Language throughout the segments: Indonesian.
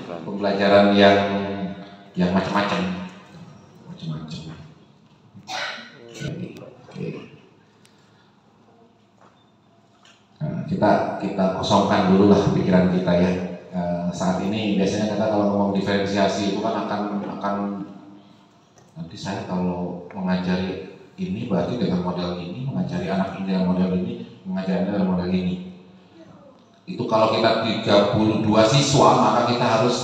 pembelajaran yang macam-macam. Nah, kita kosongkan dulu lah pikiran kita ya. Saat ini biasanya kita kalau ngomong diferensiasi itu kan akan nanti saya kalau mengajari ini berarti dengan model ini, mengajari anak ini dengan model ini, mengajari dengan model ini. Itu kalau kita 32 siswa maka kita harus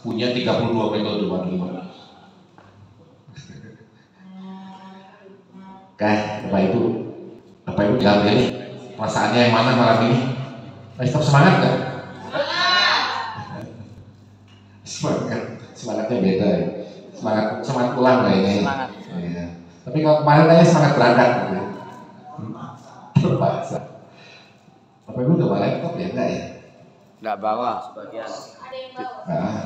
punya 32 metode Bapak Ibu jawab ya nih, perasaannya yang mana malam ini? Tetap semangat kan? Semangatnya beda ya. Semangat pulang kayaknya. Semangat. Ya. Tapi kalau kemarin kayaknya semangat berangkat gitu ya. Terpaksa. Bapak Ibu udah bawa laptop ya enggak ya? Enggak bawa sebagian. Ada yang bawa. Nah,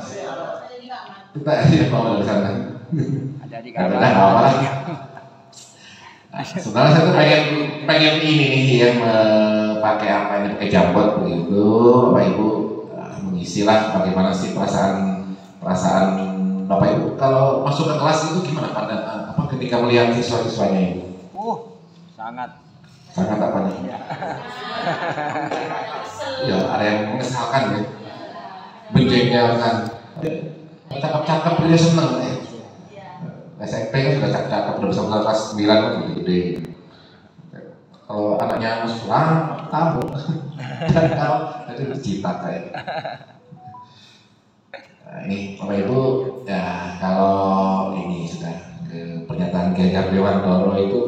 Ada di kamar. kita aja bawa dari sana. Ada di Karena kamar. nggak apa lagi. Nah, sebenarnya saya tuh pengen ini nih yang pakai apa ini, pakai jambot begitu, Bapak Ibu mengisilah bagaimana sih perasaan Bapak Ibu kalau masuk ke kelas itu gimana pada apa ketika melihat siswa-siswanya itu? Sangat apa nih? Ya ada yang mengesalkan ya, menjengkelkan, cakep-cakep dia seneng ya. SMP kan sudah cakep-cakep, udah bisa kelas 9 kan gede-gede. Kalau anaknya sekolah, tahu. Dan kalau itu bercita kayak. Nah, ini Bapak Ibu, ya kalau ini sudah ke pernyataan Kiai Dewan Doro itu,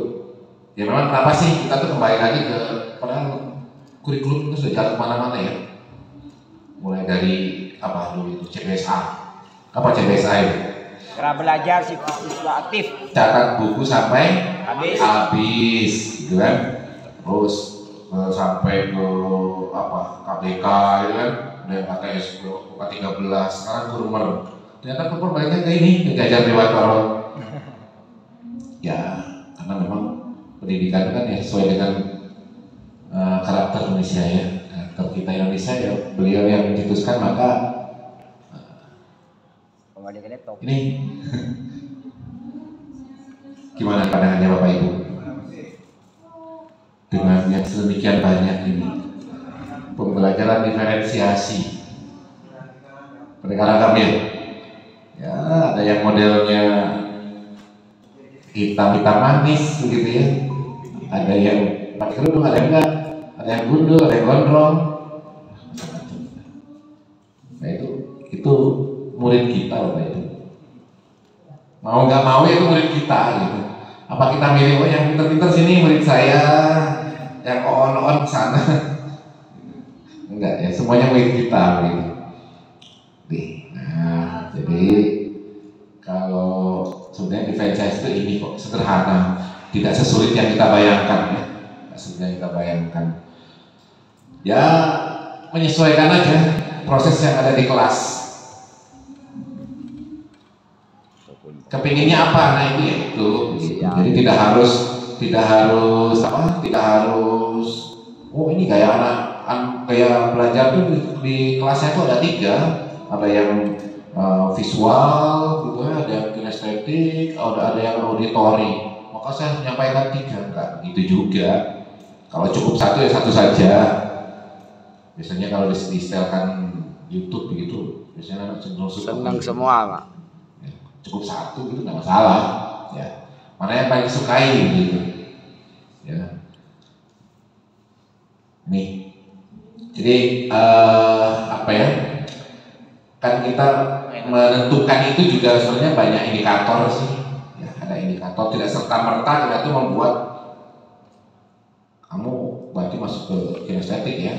ya memang kenapa sih kita tuh kembali lagi ke padahal kurikulum itu sudah jalan kemana-mana ya. Mulai dari apa dulu itu CBSA, apa CBSA itu? cara belajar siswa aktif. Catat buku sampai habis, gitu kan? Terus sampai ke apa KBK, gitu kan? Dan KTS buka 13, sekarang kurmer. Ternyata kurmer baliknya ke ini, ke Ganjar Dewantara. Ya, karena memang pendidikan itu kan ya sesuai dengan karakter Indonesia ya. Karakter kita Indonesia ya, beliau yang mencetuskan maka ini gimana pandangannya Bapak Ibu dengan yang sedemikian banyak ini pembelajaran diferensiasi perkara ya, ada yang modelnya hitam manis begitu ya, ada yang pakai kerudung, ada yang enggak, ada yang gundul, ada yang gondrong. Nah itu murid kita Bapak Ibu. Mau nggak mau itu murid kita gitu. Apa kita milih yang pinter-pinter sini murid saya, yang on sana? Enggak ya, semuanya murid kita gitu. Nah, jadi kalau sebenarnya diferensiasi itu ini kok sederhana, tidak sesulit yang kita bayangkan ya. Tidak sesulit yang kita bayangkan. Ya menyesuaikan aja proses yang ada di kelas. Kepinginnya apa? Nah itu ya itu. Jadi tidak harus oh ini gaya gaya belajar tuh di kelasnya tuh ada 3, ada yang visual gitu ya, ada yang kinestetik, ada yang auditori. Maka saya menyampaikan 3, enggak itu juga. Kalau cukup 1 ya 1 saja. Biasanya kalau di-setelkan YouTube begitu, biasanya cenderung senang semua Pak. Cukup 1 gitu nggak masalah ya, mana yang paling disukai gitu ya. Nih jadi apa ya, kan kita menentukan itu juga sebenarnya banyak indikator sih ya, ada indikator, tidak serta-merta kita itu membuat kamu berarti masuk ke kinestetik ya,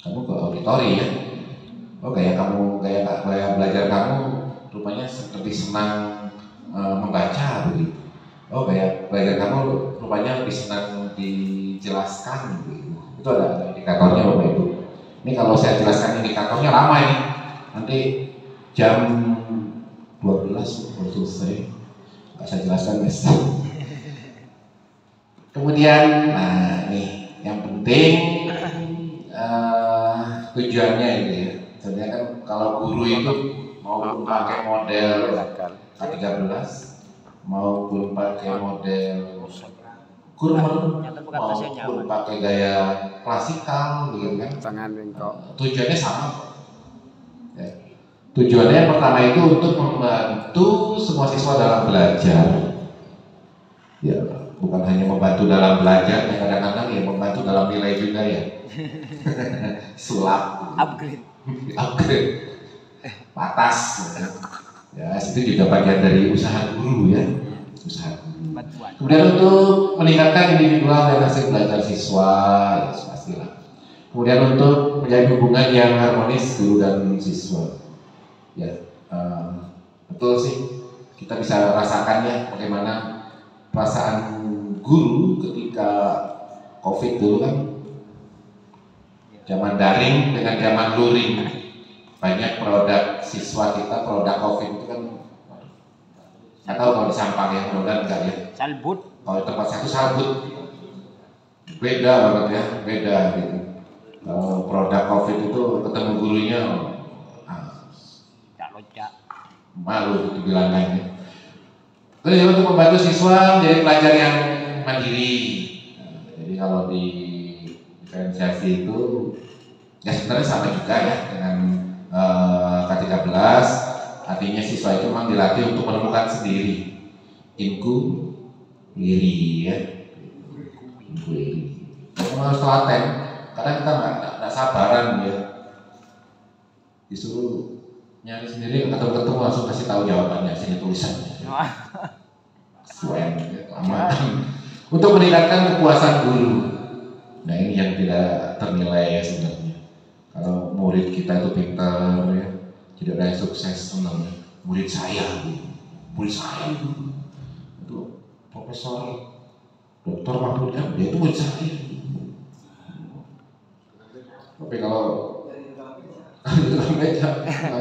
kamu ke auditori ya, oh gaya belajar kamu rupanya lebih senang membaca begitu. Oh gaya belajar kamu rupanya lebih senang dijelaskan begitu. Itu ada indikatornya Bapak Ibu. Ini kalau saya jelaskan indikatornya lama ini. Nanti jam 12 baru selesai. Nggak saya jelaskan guys. Kemudian, nah ini yang penting tujuannya itu ya. Sebenarnya kan kalau guru itu mau pakai model K13 maupun pakai model kurma maupun pakai gaya klasikal gitu kan, tujuannya sama kok. Ya. Tujuannya yang pertama itu untuk membantu semua siswa dalam belajar. Ya, bukan hanya membantu dalam belajar, kadang-kadang ya membantu dalam nilai juga ya. Sulap, upgrade, batas. Ya, itu juga bagian dari usaha guru ya, usaha guru. Kemudian untuk meningkatkan individual dan hasil belajar siswa, ya pastilah. Kemudian untuk menjalin hubungan yang harmonis guru dan siswa. Ya, betul sih. Kita bisa rasakannya bagaimana perasaan guru ketika COVID dulu kan, zaman daring dengan zaman luring. Banyak produk siswa kita, produk COVID itu kan, nggak tahu kalau di Sampang ya, mudah-mudahan enggak ya. Salbut. Kalau tempat satu salbut, beda banget ya, beda gitu. Kalau produk COVID itu ketemu gurunya, malu gitu bilangnya. Terus juga untuk membantu siswa menjadi pelajar yang mandiri. Jadi kalau di diferensiasi itu ya sebenarnya sama juga ya dengan K13, artinya siswa itu memang dilatih untuk menemukan sendiri inquiry ya, inquiry. Memang harus telaten, kadang kita nggak sabaran ya, disuruh nyari sendiri, ketemu langsung kasih tahu jawabannya, sini tulisannya. Suen, lama. Untuk meningkatkan kepuasan guru. Nah ini yang tidak ternilai ya sebenarnya. Kalau murid kita itu pintar ya, tidak ada yang sukses, senang. Murid saya itu Profesor Dr. Mahfud MD itu murid saya. Tapi kalau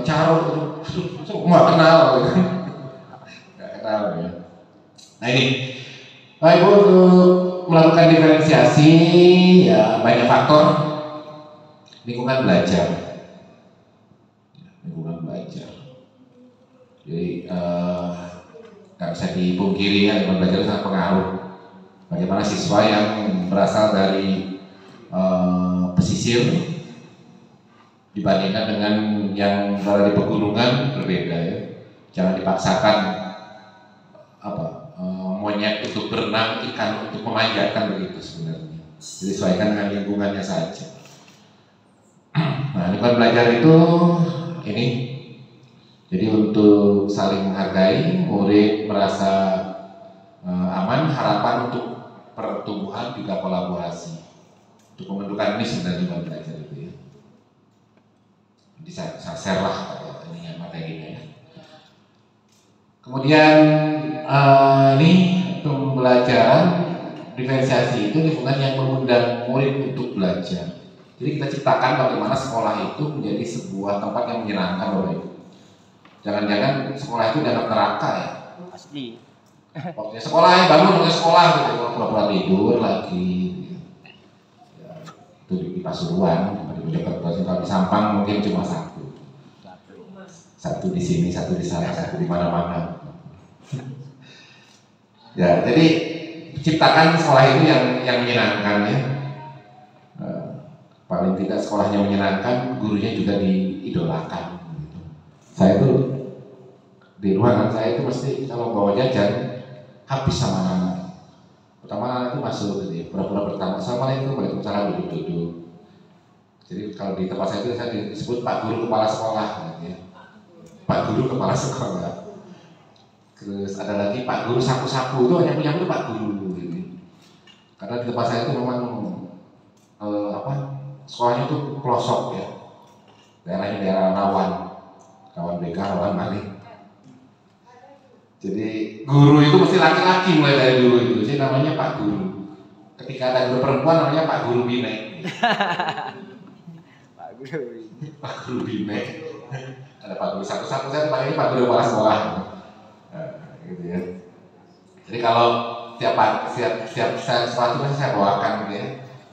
Caro nggak kenal ya. Nah ini Bapak Ibu, untuk melakukan diferensiasi ya banyak faktor. Lingkungan belajar, jadi nggak bisa dipungkiri ya, lingkungan belajar sangat pengaruh. Bagaimana siswa yang berasal dari pesisir dibandingkan dengan yang berada di pegunungan berbeda ya. Jangan dipaksakan monyet untuk berenang, ikan untuk memanjatkan begitu sebenarnya. Disesuaikan dengan lingkungannya saja. Nah, lingkungan belajar itu ini. Jadi untuk saling menghargai, murid merasa aman, harapan untuk pertumbuhan juga kolaborasi. Untuk pembentukan ini sebenarnya lingkungan belajar itu ya. Jadi saya share lah ini materinya ya. Kemudian ini pembelajaran diferensiasi itu lingkungan yang mengundang murid untuk belajar. Jadi kita ciptakan bagaimana sekolah itu menjadi sebuah tempat yang menyenangkan Bapak Ibu. Jangan-jangan sekolah itu dianggap neraka ya. Pasti. Waktunya sekolah ya, bangun ke sekolah gitu, pura-pura tidur lagi. Ya, itu di Pasuruan, di Mojokerto, kalau di Sampang mungkin cuma satu di sini, satu di sana, satu di mana-mana. Ya, jadi ciptakan sekolah itu yang menyenangkan ya. Paling tidak sekolahnya menyenangkan, gurunya juga diidolakan. Saya tuh di ruangan saya itu mesti kalau bawa jajan habis sama anak. Pertama anak itu masuk gitu ya, pura-pura pertama, assalamualaikum, waalaikumsalam, duduk-duduk. Jadi kalau di tempat saya itu saya disebut Pak Guru Kepala Sekolah gitu ya. Pak Guru Kepala Sekolah. Terus ada lagi Pak Guru Sapu-sapu, itu hanya punya itu Pak Guru gitu. Karena di tempat saya itu memang sekolahnya itu pelosok ya, daerahnya daerah rawan BK, rawan Bali. Jadi guru itu mesti laki-laki mulai dari dulu itu, jadi namanya Pak Guru. Ketika ada guru perempuan namanya Pak Guru Bine. Pak Guru Bine. Ada Pak Guru satu-satu, saya panggilnya Pak Guru Kepala Sekolah. Gitu ya. Jadi kalau siap sesuatu pasti saya bawakan gitu ya,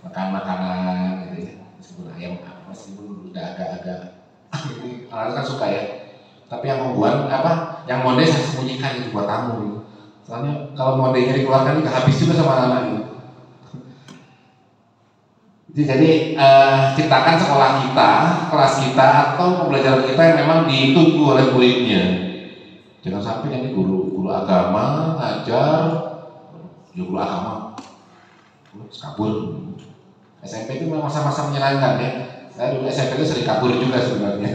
makan makanan gitu ya, meskipun ayam meskipun udah agak-agak anak kan suka ya. Tapi yang membuat apa, yang monde saya sembunyikan itu buat tamu. Soalnya kalau mondenya dikeluarkan itu habis juga sama anak-anak itu. Jadi ciptakan sekolah kita, kelas kita atau pembelajaran kita yang memang ditunggu oleh muridnya. Jangan sampai nanti guru agama ngajar, ya guru agama, kabur. SMP itu memang masa-masa menyenangkan ya. Saya dulu SMP itu sering kabur juga sebenarnya.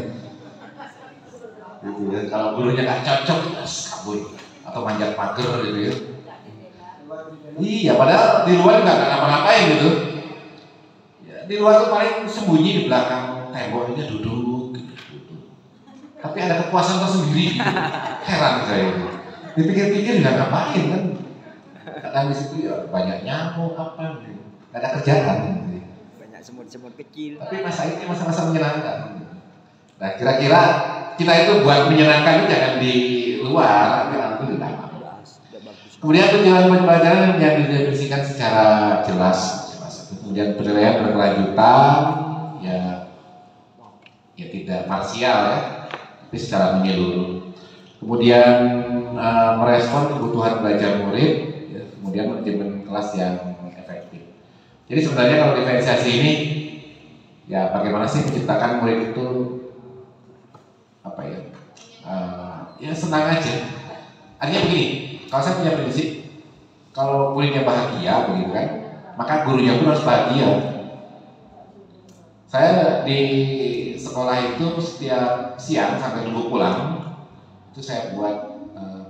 Gitu ya. Kalau gurunya nggak cocok, kabur atau manjat pagar gitu ya. Iya, padahal di luar nggak ngapa-ngapain gitu. Di luar tuh paling sembunyi di belakang temboknya duduk. Tapi ada kepuasan tersendiri. Heran saya itu. Dipikir-pikir nggak ngapain kan? Kadang di situ ya banyak nyamuk apa gitu. Nggak ada kerjaan. Gitu. Banyak semut-semut kecil. Tapi masa ini masa-masa menyenangkan. Nah kira-kira kita itu buat menyenangkan itu jangan di luar, tapi langsung di dalam. Kemudian tujuan pembelajaran yang didefinisikan secara jelas. Kemudian penilaian berkelanjutan, ya tidak parsial ya, tapi secara menyeluruh. Kemudian merespon kebutuhan belajar murid, ya, kemudian manajemen kelas yang efektif. Jadi sebenarnya kalau diferensiasi ini, ya bagaimana sih menciptakan murid itu apa ya? Ya senang aja. Artinya begini, kalau saya punya prinsip, kalau muridnya bahagia, begitu kan? Maka gurunya pun harus bahagia. Saya di sekolah itu setiap siang sampai tunggu pulang itu saya buat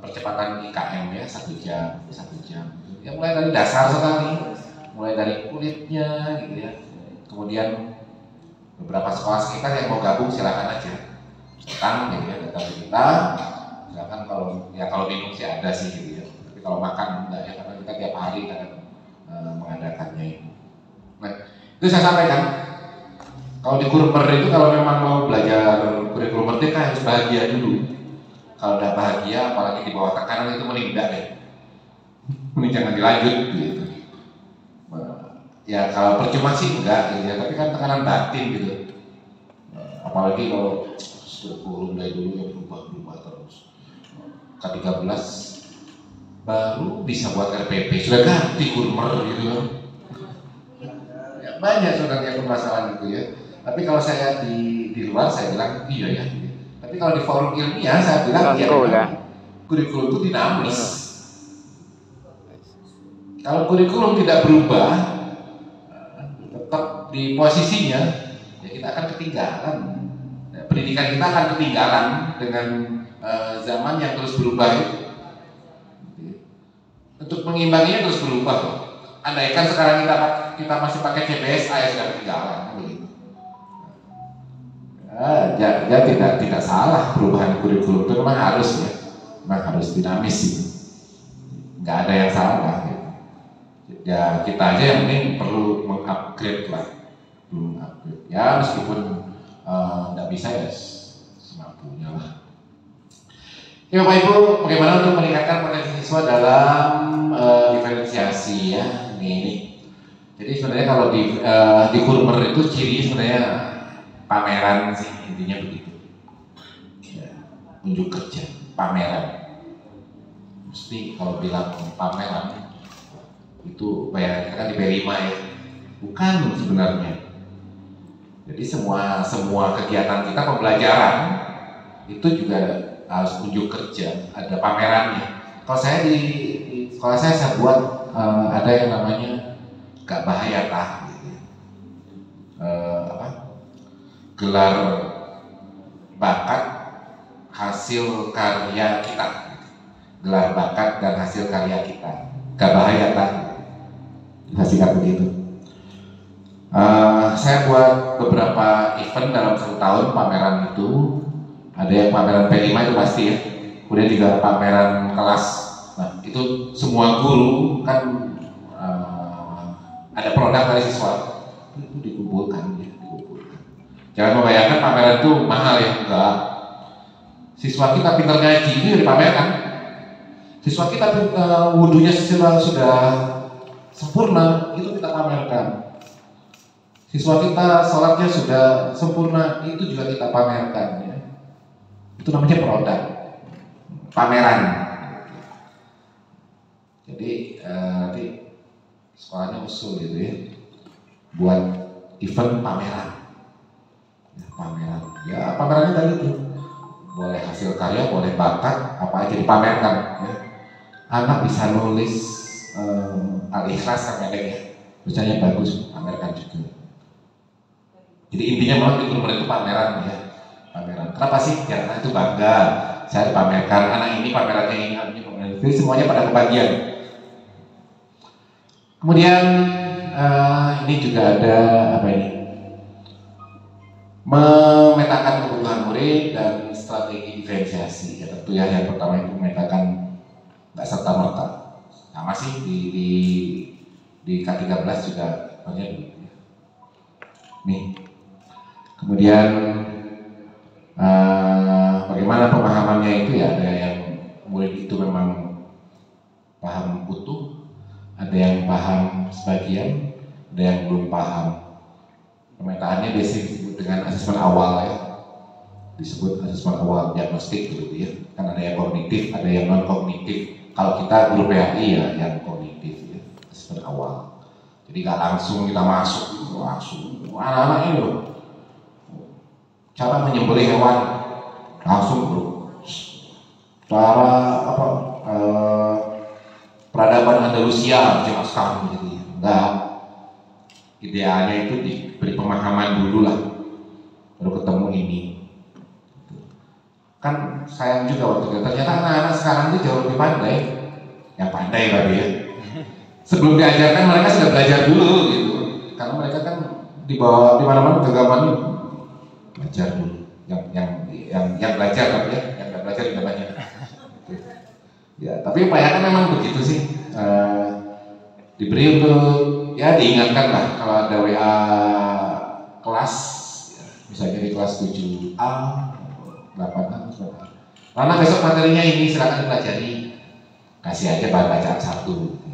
percepatan IKM ya 1 jam. Ya mulai dari dasar sekali, mulai dari kulitnya gitu ya. Kemudian beberapa sekolah sekitar yang mau gabung silakan aja, datang gitu ya, datang ke kita. Silakan kalau minum sih ada sih gitu ya. Tapi kalau makan enggak ya, karena kita tiap hari kan mengadakannya itu. Nah, itu saya sampaikan. Kalau di Kurmer itu kalau memang mau belajar kurikulum merdeka harus bahagia dulu. Kalau udah bahagia, apalagi di bawah tekanan itu mending enggak deh. Mending jangan dilanjut gitu. Ya kalau percuma sih enggak gitu ya, tapi kan tekanan batin gitu. Apalagi kalau kurikulum dari dulu ya berubah terus. K13 baru bisa buat RPP, sudah ganti Kurmer gitu kan. Ya, banyak sebenarnya permasalahan gitu ya. Tapi kalau saya di luar saya bilang iya ya. Tapi kalau di forum ilmiah saya bilang iya. Kurikulum itu dinamis. Kalau kurikulum tidak berubah, tetap di posisinya, ya kita akan ketinggalan. Pendidikan kita akan ketinggalan dengan zaman yang terus berubah itu. Untuk mengimbanginya terus berubah loh. Andaikan sekarang kita masih pakai CBS, ya sudah ketinggalan begitu. Ya tidak salah perubahan kurikulum itu memang harus ya, memang harus dinamis sih. Nggak ada yang salah. Ya. Ya kita aja yang penting perlu mengupgrade lah, Ya meskipun nggak bisa ya semampunya lah. Ya Bapak Ibu, bagaimana untuk meningkatkan potensi siswa dalam diferensiasi ya ini. Jadi sebenarnya kalau di Kurmer itu ciri sebenarnya pameran sih intinya begitu. Ya, unjuk kerja, pameran. Mesti kalau bilang pameran itu bayangan kita kan di B5 ya. Bukan sebenarnya. Jadi semua kegiatan kita pembelajaran itu juga harus unjuk kerja, ada pamerannya. Kalau saya di sekolah saya buat ada yang namanya gak bahaya tah, gitu. Gelar bakat hasil karya kita, gelar bakat dan hasil karya kita, gak bahaya tah, singkat begitu. Saya buat beberapa event dalam 1 tahun pameran itu. Ada yang pameran P5 itu pasti ya. Kemudian juga pameran kelas. Nah itu semua guru kan ada produk dari siswa itu dikumpulkan ya, dikumpulkan. Jangan membayangkan pameran itu mahal ya, enggak. Siswa kita pintar ngaji itu dipamerkan. Siswa kita wudunya sudah sempurna, itu kita pamerkan. Siswa kita sholatnya sudah sempurna, itu juga kita pamerkan ya. Itu namanya produk, pameran. Jadi nanti sekolahnya usul gitu ya, buat event pameran. Pameran, ya pamerannya tadi itu boleh hasil karya, boleh bakat, apa aja dipamerkan. Ya. Anak bisa nulis Al-Ikhlas kan pendek ya, tulisannya bagus, pamerkan juga. Jadi intinya memang di Guru itu pameran ya, pameran. Kenapa sih? Karena itu bangga, saya dipamerkan, anak ini pamerannya ini, anak ini pamerannya. Jadi semuanya pada kebagian. Kemudian ini juga ada apa ini? Memetakan kebutuhan murid dan strategi diferensiasi. Ya tentu ya yang pertama itu memetakan nggak serta merta. Nah, masih di K13 juga banyak begitu. Nih. Kemudian bagaimana pemahamannya itu ya, ada yang murid itu memang paham utuh, ada yang paham sebagian, ada yang belum paham. Pemetaannya biasanya disebut dengan asesmen awal ya, disebut asesmen awal diagnostik gitu ya. Kan ada yang kognitif, ada yang non kognitif. Kalau kita guru PAI ya yang kognitif ya, asesmen awal. Jadi nggak langsung kita masuk, langsung anak-anak ini loh, cara menyembelih hewan langsung bro, cara apa peradaban Andalusia jelaskan gitu ya. Enggak, idealnya itu diberi pemahaman dulu lah, baru ketemu ini. Kan sayang juga waktu itu ternyata anak-anak sekarang itu jauh lebih pandai, yang pandai tadi ya. Sebelum diajarkan mereka sudah belajar dulu gitu, karena mereka kan di bawah di mana-mana kegagaman belajar dulu, yang belajar tapi ya, yang nggak belajar juga banyak. Ya, tapi upayakan memang begitu sih, diberi untuk ya diingatkan lah kalau ada WA kelas, ya, misalnya di kelas 7A, 8A, Rana besok materinya ini silakan dipelajari, kasih aja bahan bacaan satu.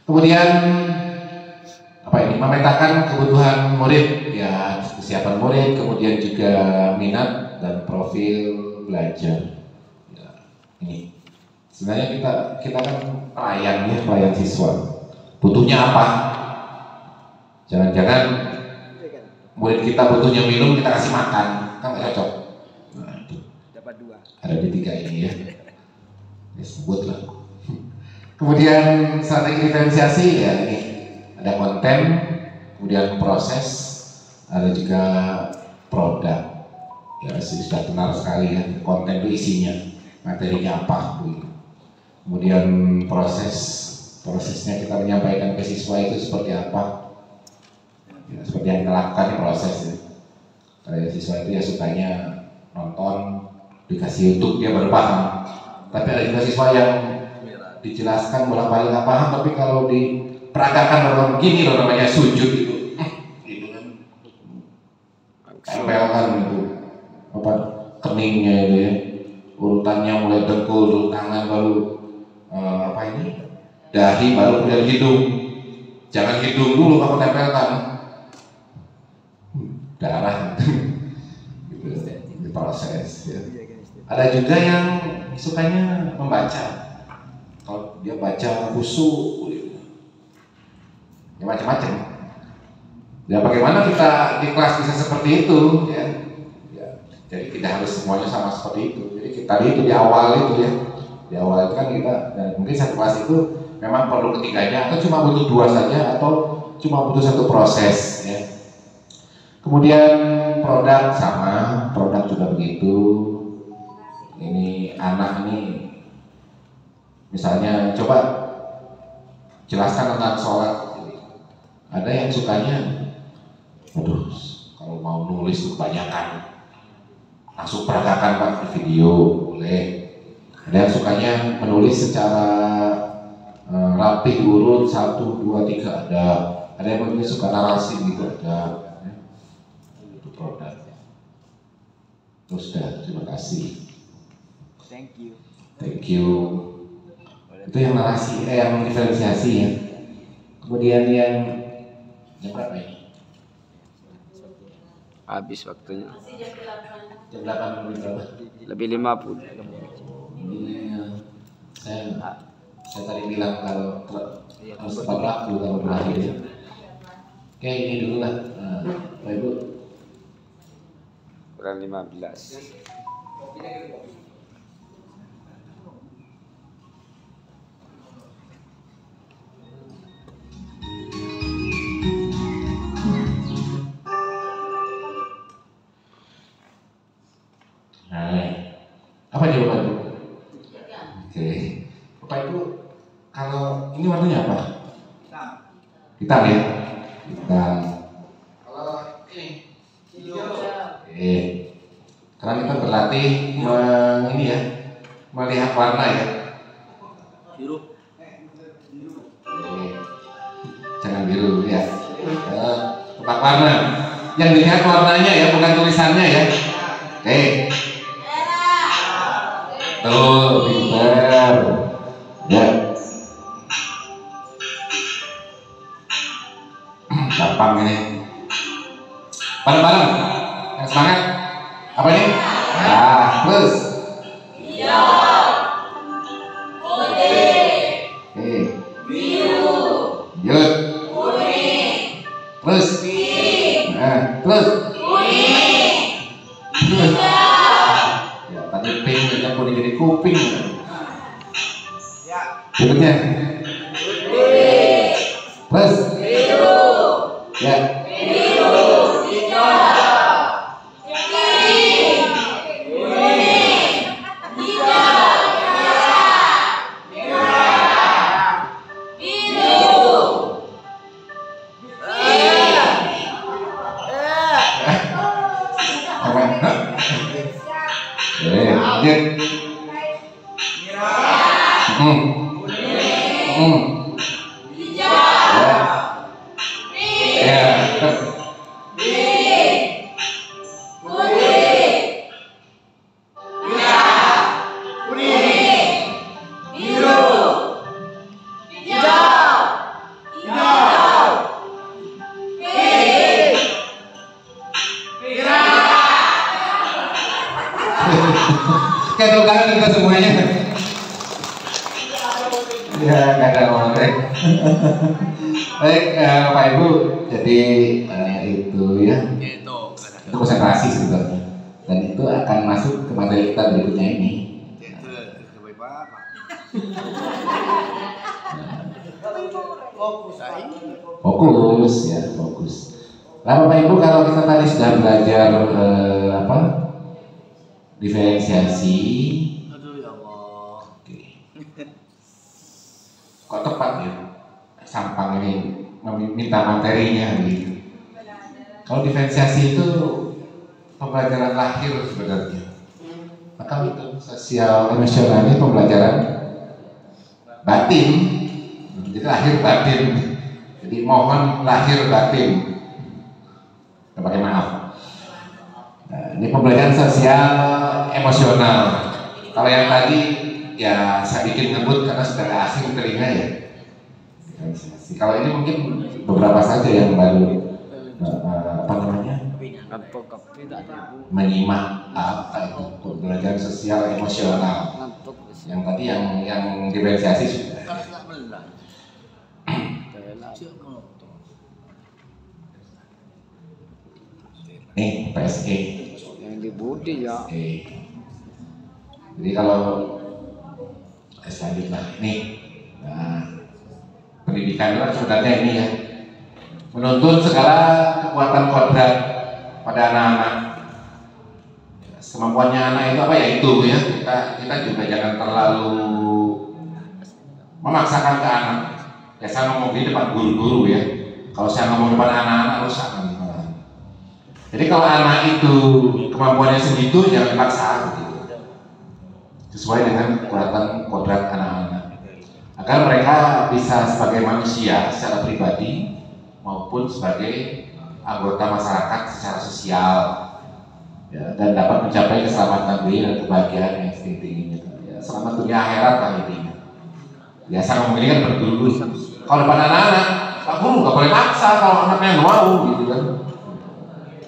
Kemudian apa ini, memetakan kebutuhan murid ya, kesiapan murid, kemudian juga minat dan profil belajar ya, ini sebenarnya kita kan pelayan ya, pelayan siswa, butuhnya apa, jangan-jangan murid kita butuhnya minum kita kasih makan, kan nggak cocok. Nah itu Dapat 2. ada di 3 ini ya, disebut lah. Kemudian strategi diferensiasi ya ini, ada konten, kemudian proses, ada juga produk. Ya sudah kenal sekali ya, konten itu isinya, materinya apa begitu. Kemudian prosesnya kita menyampaikan ke siswa itu seperti apa. Ya, seperti yang kita lakukan di proses ya. Kalau siswa itu ya sukanya nonton, dikasih YouTube dia baru paham. Tapi ada juga siswa yang dijelaskan bolak-balik nggak paham, tapi kalau diperagakan orang begini loh namanya sujud itu, gitu kan, tempel kan itu apa keningnya itu ya, urutannya mulai dengkul dulu tangan, baru apa ini dahi, baru kemudian hidung. Jangan hidung dulu kamu tempelkan, darah gitu, diproses ya. Ada juga yang sukanya membaca. Kalau dia baca khusyuk, ya macam-macam. Ya bagaimana kita di kelas bisa seperti itu, ya. Ya. Jadi tidak harus semuanya sama seperti itu. Jadi kita itu di awal itu ya, di awal itu kan kita, dan mungkin satu kelas itu memang perlu ketiganya, atau cuma butuh 2 saja, atau cuma butuh 1 proses. Ya. Kemudian produk sama, produk juga begitu. Ini anak ini. Misalnya coba jelaskan tentang sholat. Ada yang sukanya, aduh, kalau mau nulis kebanyakan, langsung peragakan Pak di video, boleh. Ada yang sukanya menulis secara rapi, diurut 1, 2, 3 ada. Ada yang mungkin suka narasi gitu ada. Itu produk. Terus dah, terima kasih. Thank you. Thank you. Itu yang narasi, yang diferensiasi ya. Kemudian yang berapa ini? Habis waktunya. Masih jam 8. Jam 8 lebih berapa? Lebih 50. Iya. Saya tadi bilang kalau Iya, harus tepat waktu kalau berakhir ya. Oke, ini dulu lah. Bapak Ibu. Kurang 15. Hai. Apa jawaban Ibu? Oke. Bapak Ibu, kalau ini warnanya apa? Hitam ya? Hitam. Kalau ini? Oke. Karena kita berlatih ini ya, melihat warna ya. Biru. Oke. Jangan biru ya. Tebak warna. Yang dilihat warnanya ya, bukan tulisannya ya. Oke. Tuh, pintar. Ya. Gampang ini. Bareng-bareng. Yang semangat. Apa ini? Nah, terus. Oke. Yud. Terus. Nah, terus. Terus. Ya, tadi pink udah kuning jadi kuping. Berikutnya. Terus. Ya. Apa? Hah? Lanjut. Ya. Kayak tepuk tangan kita semuanya. Ya, nggak ada orang. Baik, Pak Ibu, jadi itu ya, itu konsentrasi sebenarnya, dan itu akan masuk ke materi kita berikutnya ini. Fokus ya, fokus. Nah, Bapak Ibu, kalau kita tadi sudah belajar apa? Diferensiasi. Oke. Kok tepat ya? Sampang ini meminta materinya gitu. Kalau diferensiasi itu pembelajaran lahir sebenarnya. Maka untuk sosial emosional ini pembelajaran batin. Jadi lahir batin. Jadi mohon lahir batin. Pakai maaf. Nah, ini pembelajaran sosial emosional. Kalau yang tadi ya saya bikin ngebut karena sudah asing telinga ya. Kalau ini mungkin beberapa saja yang baru apa namanya menyimak apa itu pembelajaran sosial emosional. Yang tadi yang diferensiasi sudah. Nih PSE Yang di Budi ya. Jadi kalau selanjutnya nih, nah, pendidikan itu sebenarnya ini ya, menuntut segala kekuatan kodrat pada anak-anak. Semampuannya anak itu apa ya itu ya, kita juga jangan terlalu memaksakan ke anak. Ya saya ngomong di depan guru-guru ya, kalau saya ngomong depan anak-anak rusak kan. Jadi kalau anak itu kemampuannya segitu jangan dipaksa gitu. Sesuai dengan kekuatan kodrat anak-anak agar mereka bisa sebagai manusia secara pribadi maupun sebagai anggota masyarakat secara sosial ya, dan dapat mencapai keselamatan diri dan kebahagiaan yang setinggi-tingginya ya, selamat dunia akhirat lah intinya. Biasa ngomong ini kan berguru. Kalau depan anak-anak, Pak Guru nggak boleh maksa kalau anaknya nggak mau gitu kan.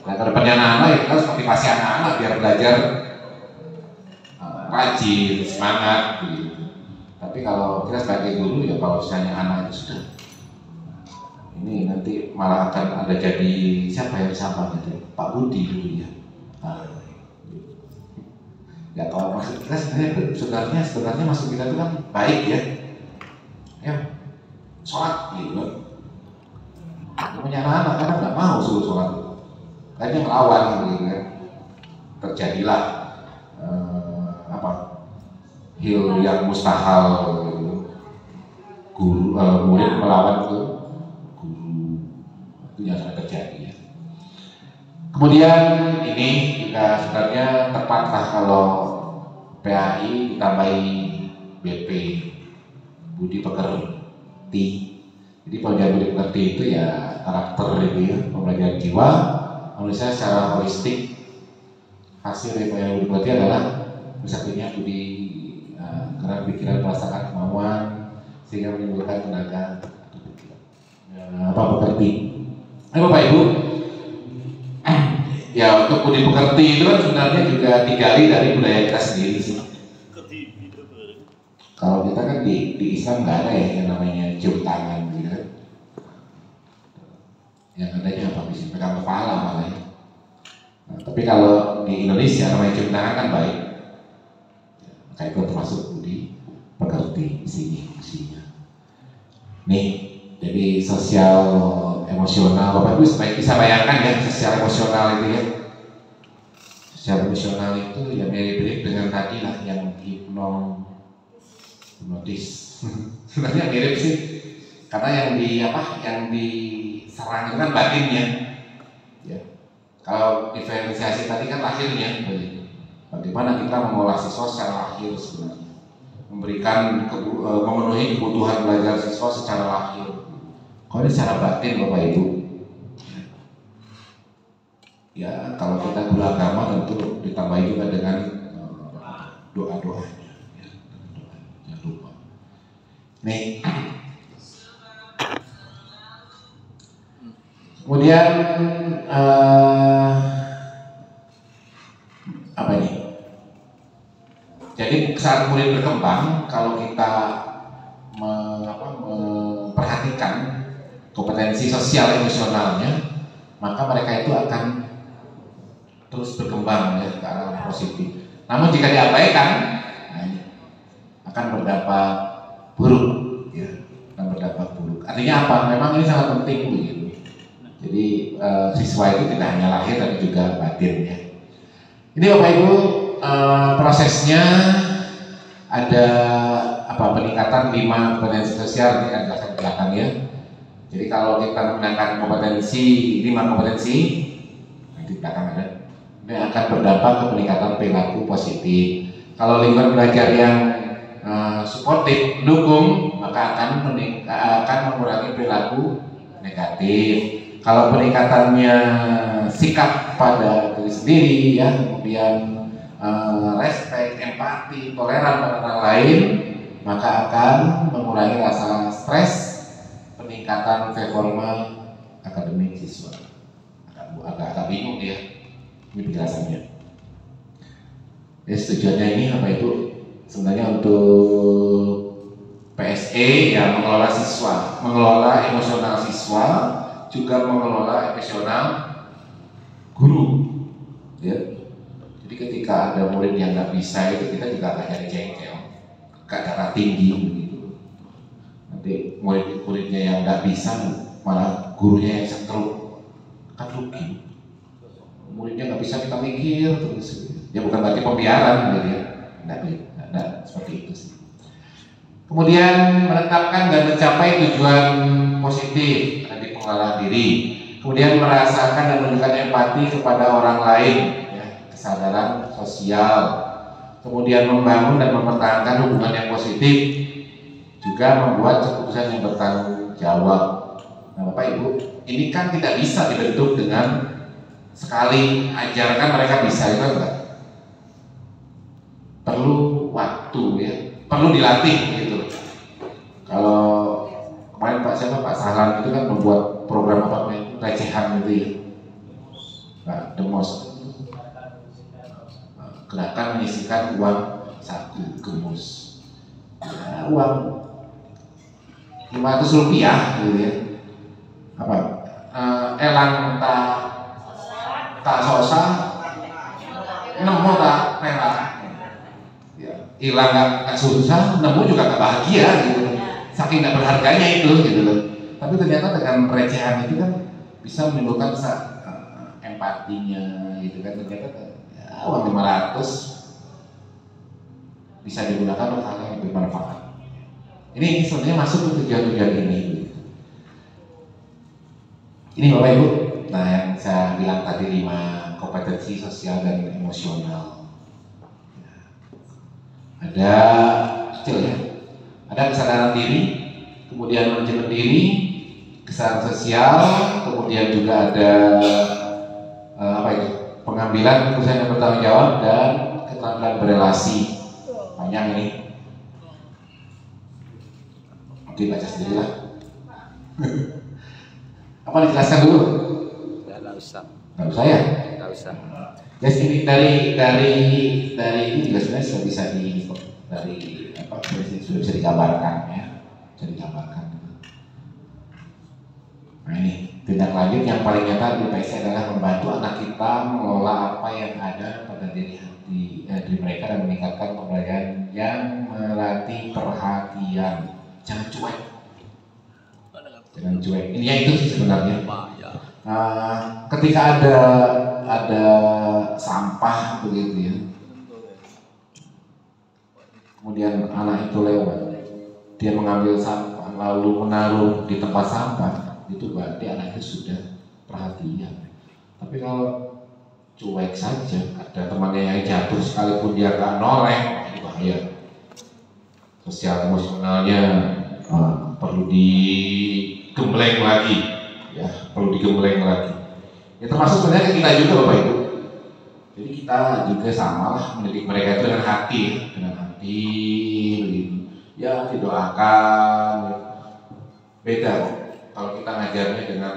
Nah, kedepannya anak-anak ya kita harus motivasi anak-anak biar belajar rajin, semangat gitu. Tapi kalau kita sebagai guru ya kalau misalnya anak itu sudah ini nanti malah akan ada jadi siapa yang sama gitu, Pak Budi dulu ya. Nah, ya kalau maksud kita sebenarnya maksud kita itu kan baik ya, ya sholat gitu kan. Namanya anak-anak kadang nggak mau suruh sholat itu, akhirnya melawan gitu kan. Terjadilah hil yang mustahil gitu. Guru murid melawan ke guru, itu yang sering terjadi ya. Kemudian ini juga sebenarnya tepatlah kalau PAI ditambahi BP Budi Pekerti. Jadi pembelajaran Budi Pekerti itu ya karakter itu ya, pembelajaran jiwa manusia secara holistik. Hasil dari pembelajaran Budi Pekerti adalah bersatunya budi karena pikiran, perasaan, kemauan sehingga menimbulkan tenaga pekerti. Bapak Ibu, ya untuk budi pekerti itu kan sebenarnya juga digali dari budaya kita sendiri sih. Kalau kita kan di Islam nggak ada ya yang namanya cium tangan gitu kan. Yang adanya apa sih? Pegang kepala malah ya. Nah, tapi kalau di Indonesia namanya cium tangan kan baik. Kayak itu termasuk budi pekerti isinya. Nih, jadi sosial emosional, Bapak Ibu bisa bayangkan ya sosial emosional itu ya. Sosial emosional itu ya mirip-mirip dengan tadi lah yang hipnotis. Sebenarnya mirip sih, karena yang diserang itu kan batinnya. Ya. Kalau diferensiasi tadi kan lahirnya. Bagaimana kita mengolah siswa secara lahir sebenarnya, memenuhi kebutuhan belajar siswa secara lahir. Kalau ini secara batin Bapak Ibu, ya kalau kita guru agama tentu ditambah juga dengan doa-doanya, ya, jangan lupa. Nih, kemudian apa ini? Jadi saat murid berkembang, kalau kita memperhatikan kompetensi sosial emosionalnya, maka mereka itu akan terus berkembang ya ke arah positif. Namun jika diabaikan, akan berdampak buruk, ya, akan berdampak buruk. Artinya apa? Memang ini sangat penting begitu. Jadi siswa itu tidak hanya lahir tapi juga batin ya. Ini Bapak Ibu prosesnya ada peningkatan 5 kompetensi sosial yang akan dijelaskan di belakang ya. Jadi kalau kita menggunakan 5 kompetensi nanti di belakang ada, ini akan berdampak ke peningkatan perilaku positif. Kalau lingkungan belajar yang suportif, mendukung, maka akan mengurangi perilaku negatif. Kalau peningkatannya sikap pada diri sendiri ya, kemudian respect, empati, toleran pada orang lain, maka akan mengurangi rasa stres, peningkatan performa akademik siswa. Agak bingung ya, ini penjelasannya. Tujuannya ini apa itu? Sebenarnya untuk PSE yang mengelola siswa, mengelola emosional siswa, juga mengelola emosional guru. Ya. Jadi ketika ada murid yang nggak bisa itu kita juga akan jadi jengkel, gak darah tinggi begitu. Nanti murid-muridnya yang nggak bisa malah gurunya yang setruk, kan rugi. Muridnya nggak bisa kita mikir terus, ya bukan berarti pembiaran gitu ya, nggak seperti itu sih. Kemudian menetapkan dan mencapai tujuan positif di pengelolaan diri. Kemudian merasakan dan menunjukkan empati kepada orang lain, ya, kesadaran sosial. Kemudian membangun dan mempertahankan hubungan yang positif, juga membuat keputusan yang bertanggung jawab. Nah, Bapak Ibu, ini kan tidak bisa dibentuk dengan sekali ajarkan mereka bisa, itu enggak. Perlu waktu ya, perlu dilatih gitu. Kalau kemarin Pak Sahlan itu kan membuat program apa recehan gitu ya. Pak Demos. Kenakan menyisihkan uang saku gemus, ya, uang 500 rupiah gitu ya. Apa? Elang tak sosa, nemu tak rela. Ya, hilang nggak susah, nemu juga nggak bahagia gitu. Saking nggak berharganya itu gitu loh. Tapi ternyata dengan recehan itu kan bisa menimbulkan empatinya gitu kan. Ternyata ya, uang 500 bisa digunakan untuk hal yang bermanfaat. Ini sebenarnya masuk ke tujuan-tujuan ini. Ini Bapak Ibu, nah yang saya bilang tadi 5 kompetensi sosial dan emosional. Ada kecil ya, ada kesadaran diri, kemudian manajemen diri, kesadaran sosial, kemudian juga ada pengambilan keputusan yang bertanggung jawab dan keterampilan berelasi. Panjang ini, mungkin baca sendiri lah. Apa dijelaskan dulu? Nggak usah. Nggak usah ya? Nggak usah. Jadi ini dari ini juga sebenarnya sudah bisa sudah bisa digambarkan ya, bisa digambarkan. Nah ini tindak lanjut yang paling nyata di PSI adalah membantu anak kita mengelola apa yang ada pada diri mereka dan meningkatkan pembelajaran yang melatih perhatian. Jangan cuek. Jangan cuek. Ini ya itu sih sebenarnya. Ketika ada sampah begitu ya, kemudian anak itu lewat, dia mengambil sampah lalu menaruh di tempat sampah, itu berarti anak itu sudah perhatian. Tapi kalau cuek saja, ada temannya yang jatuh sekalipun dia nggak noleh, itu bahaya. Sosial emosionalnya perlu digembleng lagi, ya perlu digembleng lagi. Ya termasuk sebenarnya kita juga Bapak Ibu. Jadi kita juga sama lah mendidik mereka itu dengan hati begitu. Ya didoakan. Beda kok kalau kita ngajarnya dengan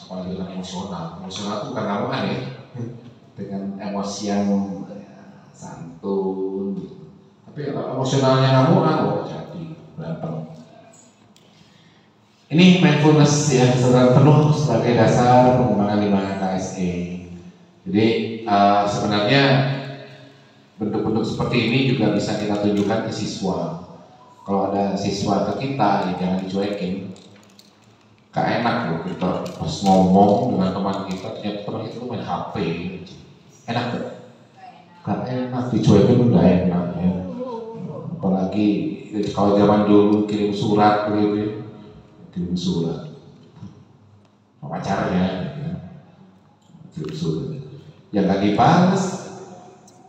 apalagi dengan emosional itu bukan kamuan ya, dengan emosi yang santun gitu. Tapi kalau emosionalnya kamu jadi berantem. Ini mindfulness yang secara penuh sebagai dasar pengembangan 5 KSE. Jadi sebenarnya bentuk-bentuk seperti ini juga bisa kita tunjukkan ke siswa. Kalau ada siswa ke kita, ya jangan dicuekin. Gak enak loh kita pas ngomong dengan teman kita, ternyata teman kita main HP. Enak gak? Gak enak, dicuekin udah enak ya. Apalagi kalau zaman dulu kirim surat begitu, kirim surat pacarnya ya. Kirim surat yang gak dibalas,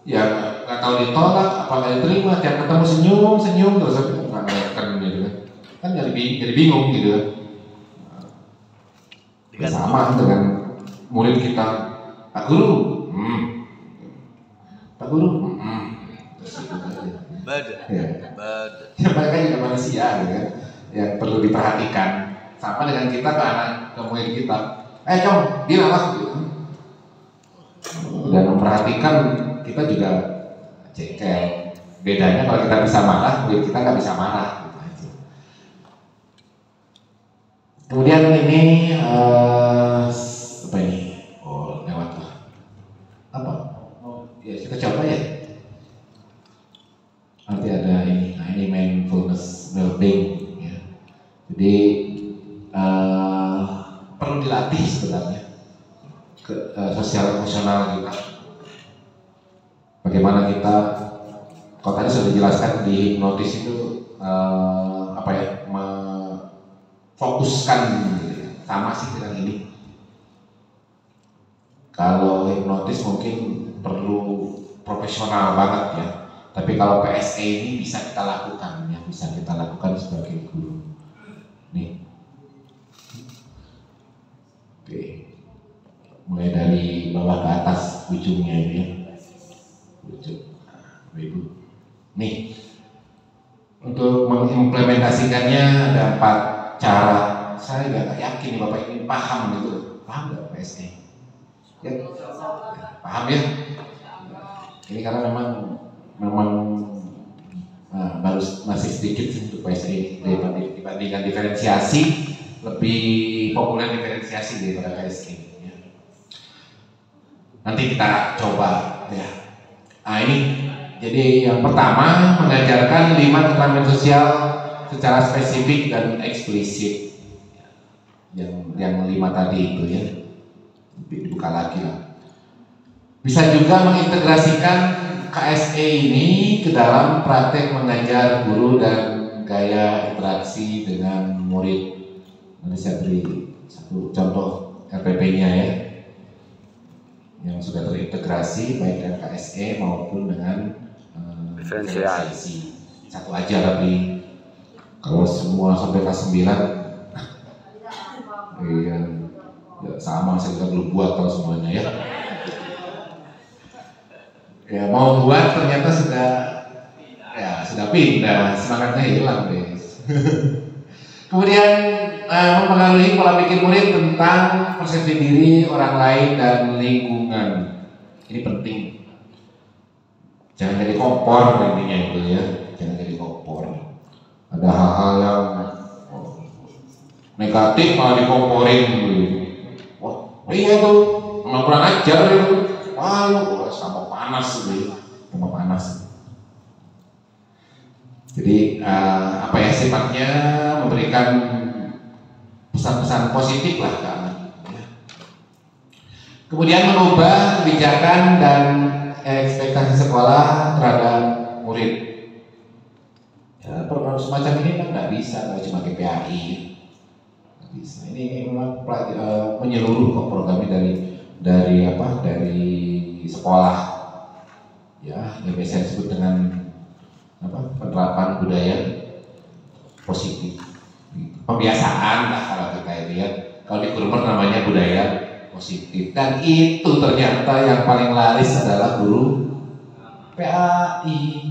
yang gak tahu ditolak, apa gak diterima, tiap ketemu senyum terus tapi nggak ngeliatkan gitu kan jadi bingung gitu kan. Sama dengan murid kita, Pak Guru, Pak Guru, terus itu aja. Bada. Ya. Bada. Ya, mereka juga manusia gitu kan, yang perlu diperhatikan. Sama dengan kita ke anak, ke murid kita, Cong, bilang lah gitu. Dan memperhatikan kita juga jengkel. Bedanya kalau kita bisa marah, murid kita nggak bisa marah. Gitu aja. Kemudian ini apa ini? Oh lewat lah. Apa? Oh ya kita coba ya. Nanti ada ini. Nah ini mindfulness well-being. Ya. Jadi perlu dilatih sebenarnya sosial emosional kita. Bagaimana kita, kalau tadi sudah dijelaskan di hipnotis itu fokuskan sama sih dengan ini. Kalau hipnotis mungkin perlu profesional banget ya. Tapi kalau PSE ini bisa kita lakukan ya, bisa kita lakukan sebagai guru. Nih. Oke. Mulai dari bawah ke atas ujungnya ini ya. Ujung. Ibu. Nih. Untuk mengimplementasikannya ada 4 cara. Saya nggak yakin Bapak ini paham gitu. Paham nggak PSE? Ya, paham ya? Ini karena memang baru masih sedikit untuk KSE dibandingkan diferensiasi, lebih populer diferensiasi daripada KSE. Ya. Nanti kita coba ya. Nah ini jadi yang pertama mengajarkan 5 keterampilan sosial secara spesifik dan eksplisit. Yang 5 tadi itu ya, dibuka lagi lah. Bisa juga mengintegrasikan KSE ini ke dalam praktek mengajar guru dan gaya interaksi dengan murid. Nanti saya beri satu contoh RPP-nya ya, yang sudah terintegrasi baik dengan KSE maupun dengan diferensiasi. Satu aja tapi kalau semua sampai kelas 9 iya, ya sama saya juga belum buat kalau semuanya ya. Ya mau buat ternyata sudah pindah, semangatnya hilang guys. Kemudian mempengaruhi pola pikir murid tentang persepsi diri, orang lain dan lingkungan. Ini penting. Jangan jadi kompor intinya itu ya, jangan jadi kompor. Ada hal-hal yang negatif malah dikomporin gitu. Wah, iya tuh, memang kurang ajar itu. Wah, sama panas gitu, sama panas. Jadi apa ya sifatnya memberikan pesan-pesan positif lah kan. Kemudian mengubah kebijakan dan ekspektasi sekolah terhadap murid. Ya, program semacam ini kan nggak bisa kalau cuma GPAI. Nggak bisa. Ini memang menyeluruh kok programnya dari sekolah. Ya, yang biasa disebut dengan penerapan budaya positif. Pembiasaan lah kalau kita itu ya. Kalau di Kurmer namanya budaya positif. Dan itu ternyata yang paling laris adalah guru PAI.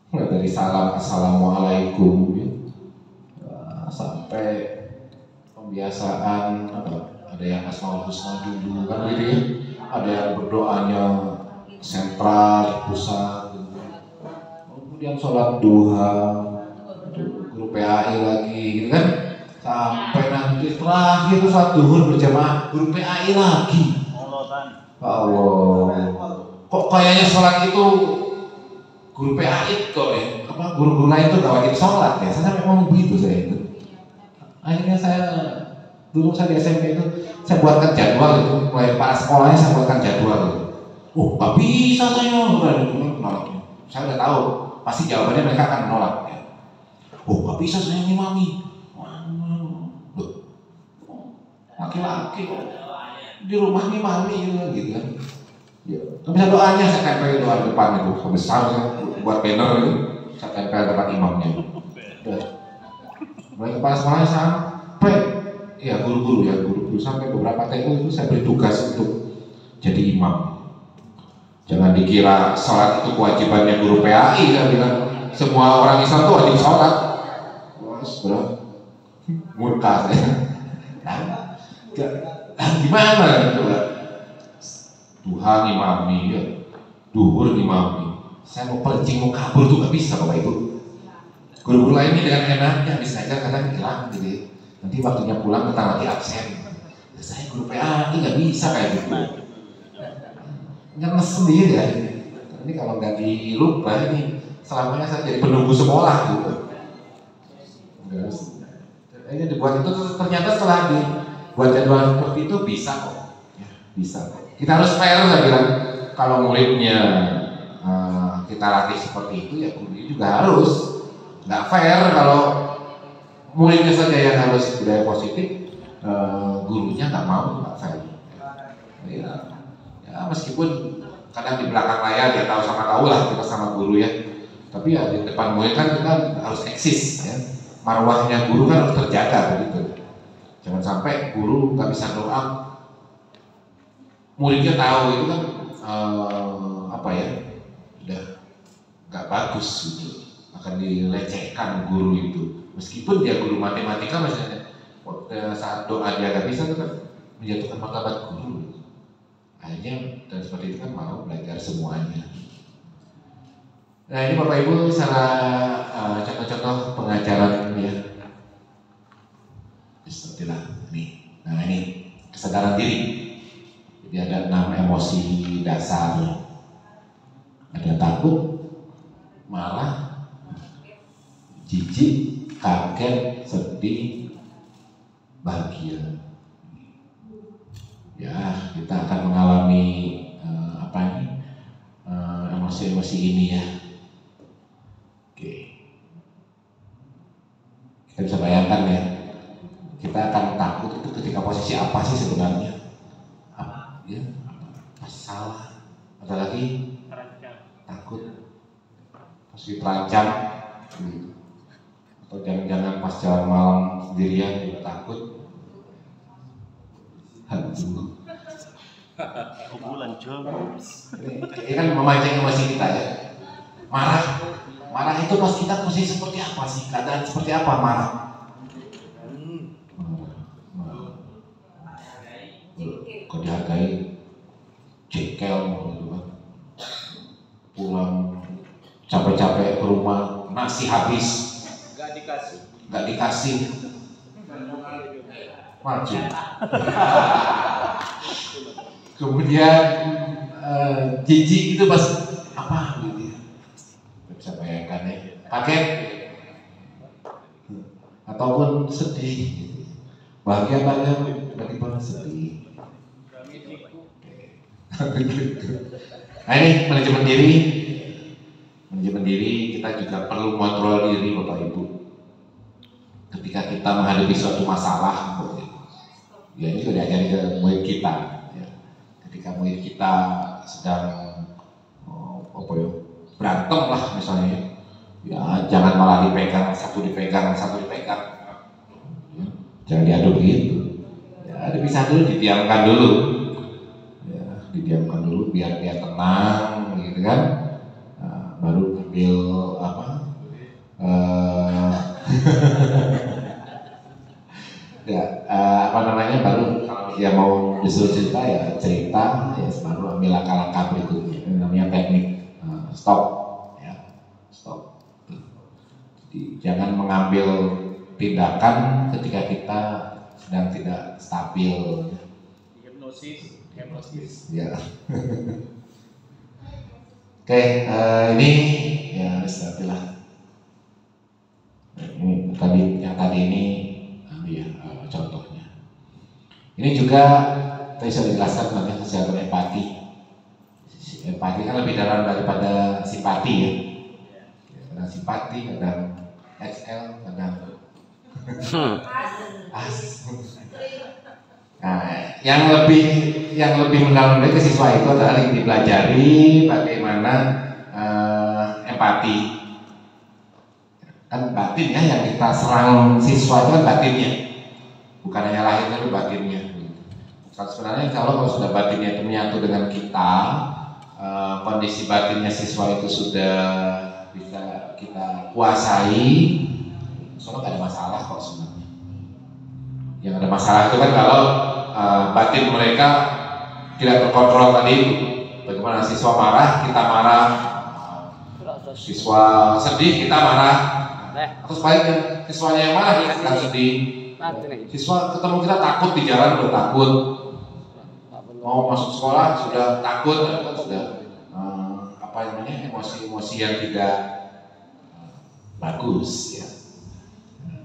Dari salam assalamualaikum ya. Sampai pembiasaan ada yang asmaul husna dulu kan gitu ya. Ada yang berdoanya sentral, pusat gitu. Kemudian sholat duha, guru PAI lagi gitu kan. Sampai nanti terakhir itu sholat duhur berjamaah guru PAI lagi. Allah, kok kayaknya sholat itu guru PAI kok ya, guru-guru lain itu gak wajib sholat ya. Saya memang begitu saya itu. Akhirnya dulu saya di SMP itu saya buatkan jadwal itu, mulai para sekolahnya saya buatkan jadwal itu. Oh, gak bisa saya menolaknya. Saya udah tahu pasti jawabannya mereka akan menolak ya. Oh, gak bisa saya ngimami. Laki-laki di rumah ngimami gitu kan. Ya. Bisa doanya saya tempel doa depan itu, besar saya buat banner itu, saya tempel tempat imamnya. Udah. Mulai kepala sekolahnya sampai ya guru-guru sampai beberapa TU itu saya beri tugas untuk jadi imam. Jangan dikira sholat itu kewajibannya guru PAI, saya bilang semua orang Islam itu wajib sholat. Wah, bro, murka saya. Gimana coba? Tuhan imami ya, duhur imami. Saya mau percing mau kabur tuh gak bisa bapak ibu. Guru-guru lain ini dengan enaknya bisa aja kadang hilang gitu. Nanti waktunya pulang kita lagi absen. Ya, saya guru PAI nggak bisa kayak gitu. Ngenes sendiri ya. Ini kalau nggak dirubah ini selamanya saya jadi penunggu sekolah gitu. Ini dibuat itu ternyata setelah dibuat jadwal seperti itu bisa kok. Ya, bisa kok. Kita harus fair saya bilang. Kalau muridnya kita latih seperti itu ya gurunya juga harus. Nggak fair kalau muridnya saja yang harus budaya positif, gurunya nggak mau, nggak fair. Ya meskipun kadang di belakang layar dia tahu sama tahu lah kita sama guru ya, tapi ya di depan murid kan kita harus eksis ya, marwahnya guru kan harus terjaga begitu. Jangan sampai guru nggak bisa doa, muridnya tahu itu kan udah nggak bagus gitu, akan dilecehkan guru itu. Meskipun dia guru matematika misalnya, saat doa dia nggak bisa itu kan menjatuhkan martabat guru. Akhirnya dan seperti itu kan mau belajar semuanya. Nah ini Bapak Ibu salah contoh-contoh pengajaran ya. Sepertilah ini. Nah ini kesadaran diri. Jadi ada 6 emosi dasar. Ada takut, marah, jijik, kaget, sedih, bahagia. Ya kita akan mengalami emosi-emosi ini ya. Oke. Kita bisa bayangkan ya. Kita akan takut itu ketika posisi apa sih sebenarnya? Apa? Ya, masalah. Ada lagi takut, posisi terancam, gitu. Atau jangan-jangan pas jalan malam sendirian juga takut. Aduh. Bulan Jones. Ini kan memancing emosi kita ya. Marah itu pas kita posisi seperti apa sih? Keadaan seperti apa marah? Kok dihargai jengkel gitu kan. Pulang capek-capek ke rumah nasi habis. Gak dikasih. Maju. Kemudian jijik itu pas apa gitu ya. Bisa bayangkan ya. Kaget ataupun sedih gitu. Bahagia tiba-tiba sedih. Nah ini manajemen diri kita juga perlu kontrol diri Bapak Ibu. Ketika kita menghadapi suatu masalah, ya ini sudah diajari ke murid kita. Ya. Ketika murid kita sedang berantem lah misalnya, ya jangan malah dipegang satu. Ya, jangan diadu begitu. Ya dipisah dulu, didiamkan dulu. Didiamkan dulu biar dia tenang gitu kan. Nah, baru ambil baru kalau dia mau disuruh cerita ya cerita ya, baru ambil langkah-langkah berikutnya. Ini namanya teknik stop ya, stop. Jadi jangan mengambil tindakan ketika kita sedang tidak stabil. Hipnosis. Ya. Oke, ini ya istilah. Ini tadi ini contohnya. Ini juga tadi sudah dijelaskan tentang kesehatan empati. Empati kan lebih dalam daripada simpati ya. Kadang simpati, kadang XL, kadang as. Nah, yang lebih mendalam dari siswa itu adalah dipelajari bagaimana empati. Kan batin ya yang kita serang siswa itu kan batinnya, bukan hanya lahirnya tapi batinnya. Sebenarnya kalau sudah batinnya itu menyatu dengan kita, kondisi batinnya siswa itu sudah bisa kita kuasai, soalnya nggak ada masalah kok sebenarnya. Yang ada masalah itu kan kalau batin mereka tidak terkontrol tadi itu. Bagaimana siswa marah, kita marah, siswa sedih, kita marah. Atau sebaliknya, siswanya yang marah, kita sedih. Siswa ketemu kita takut di jalan, udah takut. Mau masuk sekolah sudah takut, sudah emosi-emosi yang tidak bagus ya.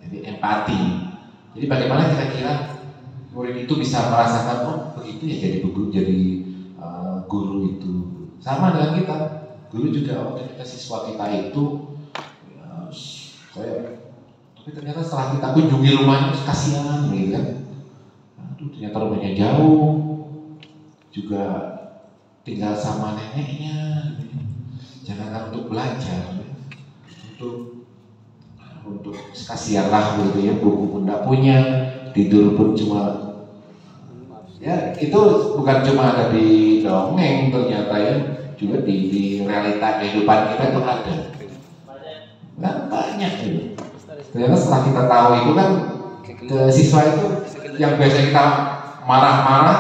Jadi empati. Jadi bagaimana kira-kira murid itu bisa merasakan oh begitu ya jadi guru itu sama dengan kita. Guru juga ketika siswa kita itu tapi ternyata setelah kita kunjungi rumahnya kasihan gitu kan. Aduh ternyata rumahnya jauh, juga tinggal sama neneknya. Jangan untuk belajar, untuk kasihanlah gitu ya, buku pun tidak punya, tidur pun cuma ya itu bukan cuma ada di dongeng ternyata ya, juga di realita kehidupan kita itu ada. Nah, banyak itu. Ternyata setelah kita tahu itu kan ke siswa itu yang biasa kita marah-marah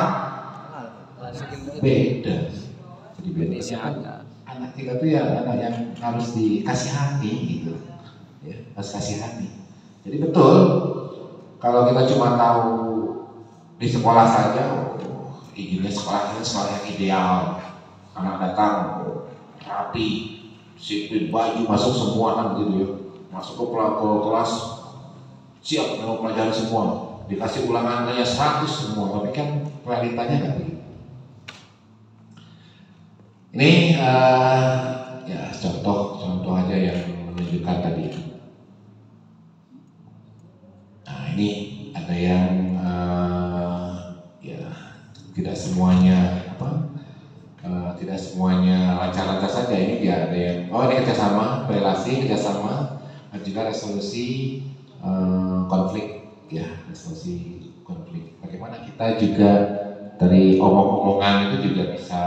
beda. Jadi beda. Indonesia ada. Anak kita tuh ya anak yang harus dikasihani gitu, ya harus kasihani. Jadi betul kalau kita cuma tahu di sekolah saja, ini sekolah yang ideal, anak datang rapi, sipit baju masuk semua kan gitu ya, masuk ke kelas siap mau pelajari semua, dikasih ulangan kayak 100 semua, tapi kan realitanya nggak begitu. Ini ya contoh aja yang menunjukkan tadi. Nah ini ada yang ya tidak semuanya tidak semuanya lancar-lancar saja. Ini dia ada yang ini kerjasama, relasi kerjasama, dan juga resolusi konflik, ya resolusi konflik. Bagaimana kita juga dari omong-omongan itu juga bisa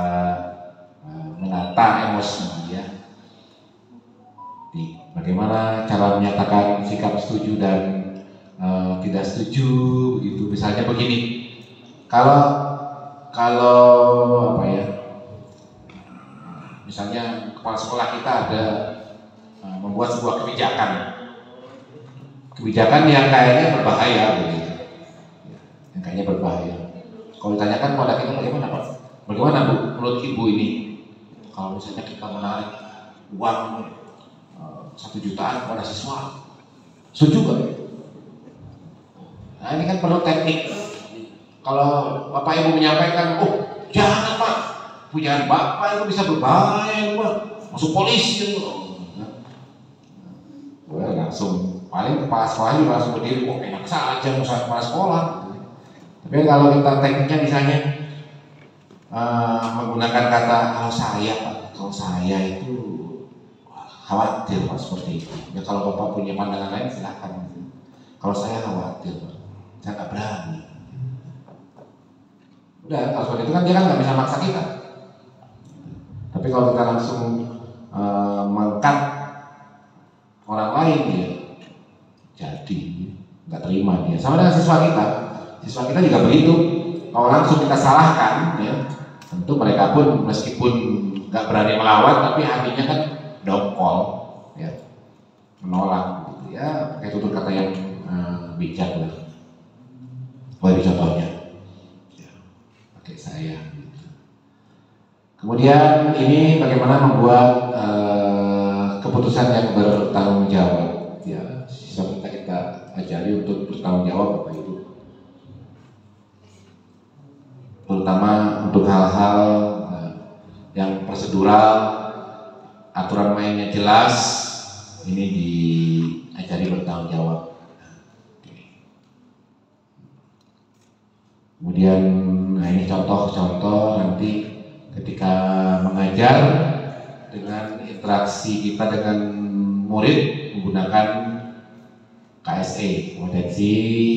menata emosi, ya. Bagaimana cara menyatakan sikap setuju dan tidak setuju, begitu. Misalnya begini, kalau apa ya? Misalnya kepala sekolah kita ada membuat sebuah kebijakan yang kayaknya berbahaya, begitu. Yang kayaknya berbahaya. Kalau ditanyakan pada kita bagaimana Pak? Bagaimana Bu menurut Ibu ini? Kalau misalnya kita menarik uang 1 jutaan kepada siswa, setuju nggak? Nah ini kan perlu teknik. Kalau Bapak Ibu menyampaikan, jangan Pak, punyaan Bapak itu bisa berbahaya Pak, masuk polisi. Langsung paling kepala sekolah juga langsung berdiri, enak saja usaha kepala sekolah. Tapi kalau kita tekniknya misalnya menggunakan kata kalau saya itu khawatir Pak seperti itu. Ya kalau Bapak punya pandangan lain silahkan. Kalau saya khawatir Pak, saya nggak berani. Udah, kalau seperti itu kan dia kan nggak bisa maksa kita. Tapi kalau kita langsung mengangkat orang lain ya, jadi nggak terima dia. Sama dengan siswa kita juga begitu. Kalau langsung kita salahkan, ya, tentu mereka pun meskipun nggak berani melawan, tapi hatinya kan dongkol, ya, menolak, gitu ya. Pakai tutur kata yang bijak lah. Bagi contohnya, ya, pakai saya. Gitu. Kemudian ini bagaimana membuat keputusan yang bertanggung jawab, ya. Siswa kita ajari untuk bertanggung jawab Bapak Ibu. Terutama untuk hal-hal yang prosedural, aturan mainnya jelas, ini diajari bertanggung jawab. Kemudian, nah ini contoh-contoh nanti ketika mengajar dengan interaksi kita dengan murid menggunakan KSE, kompetensi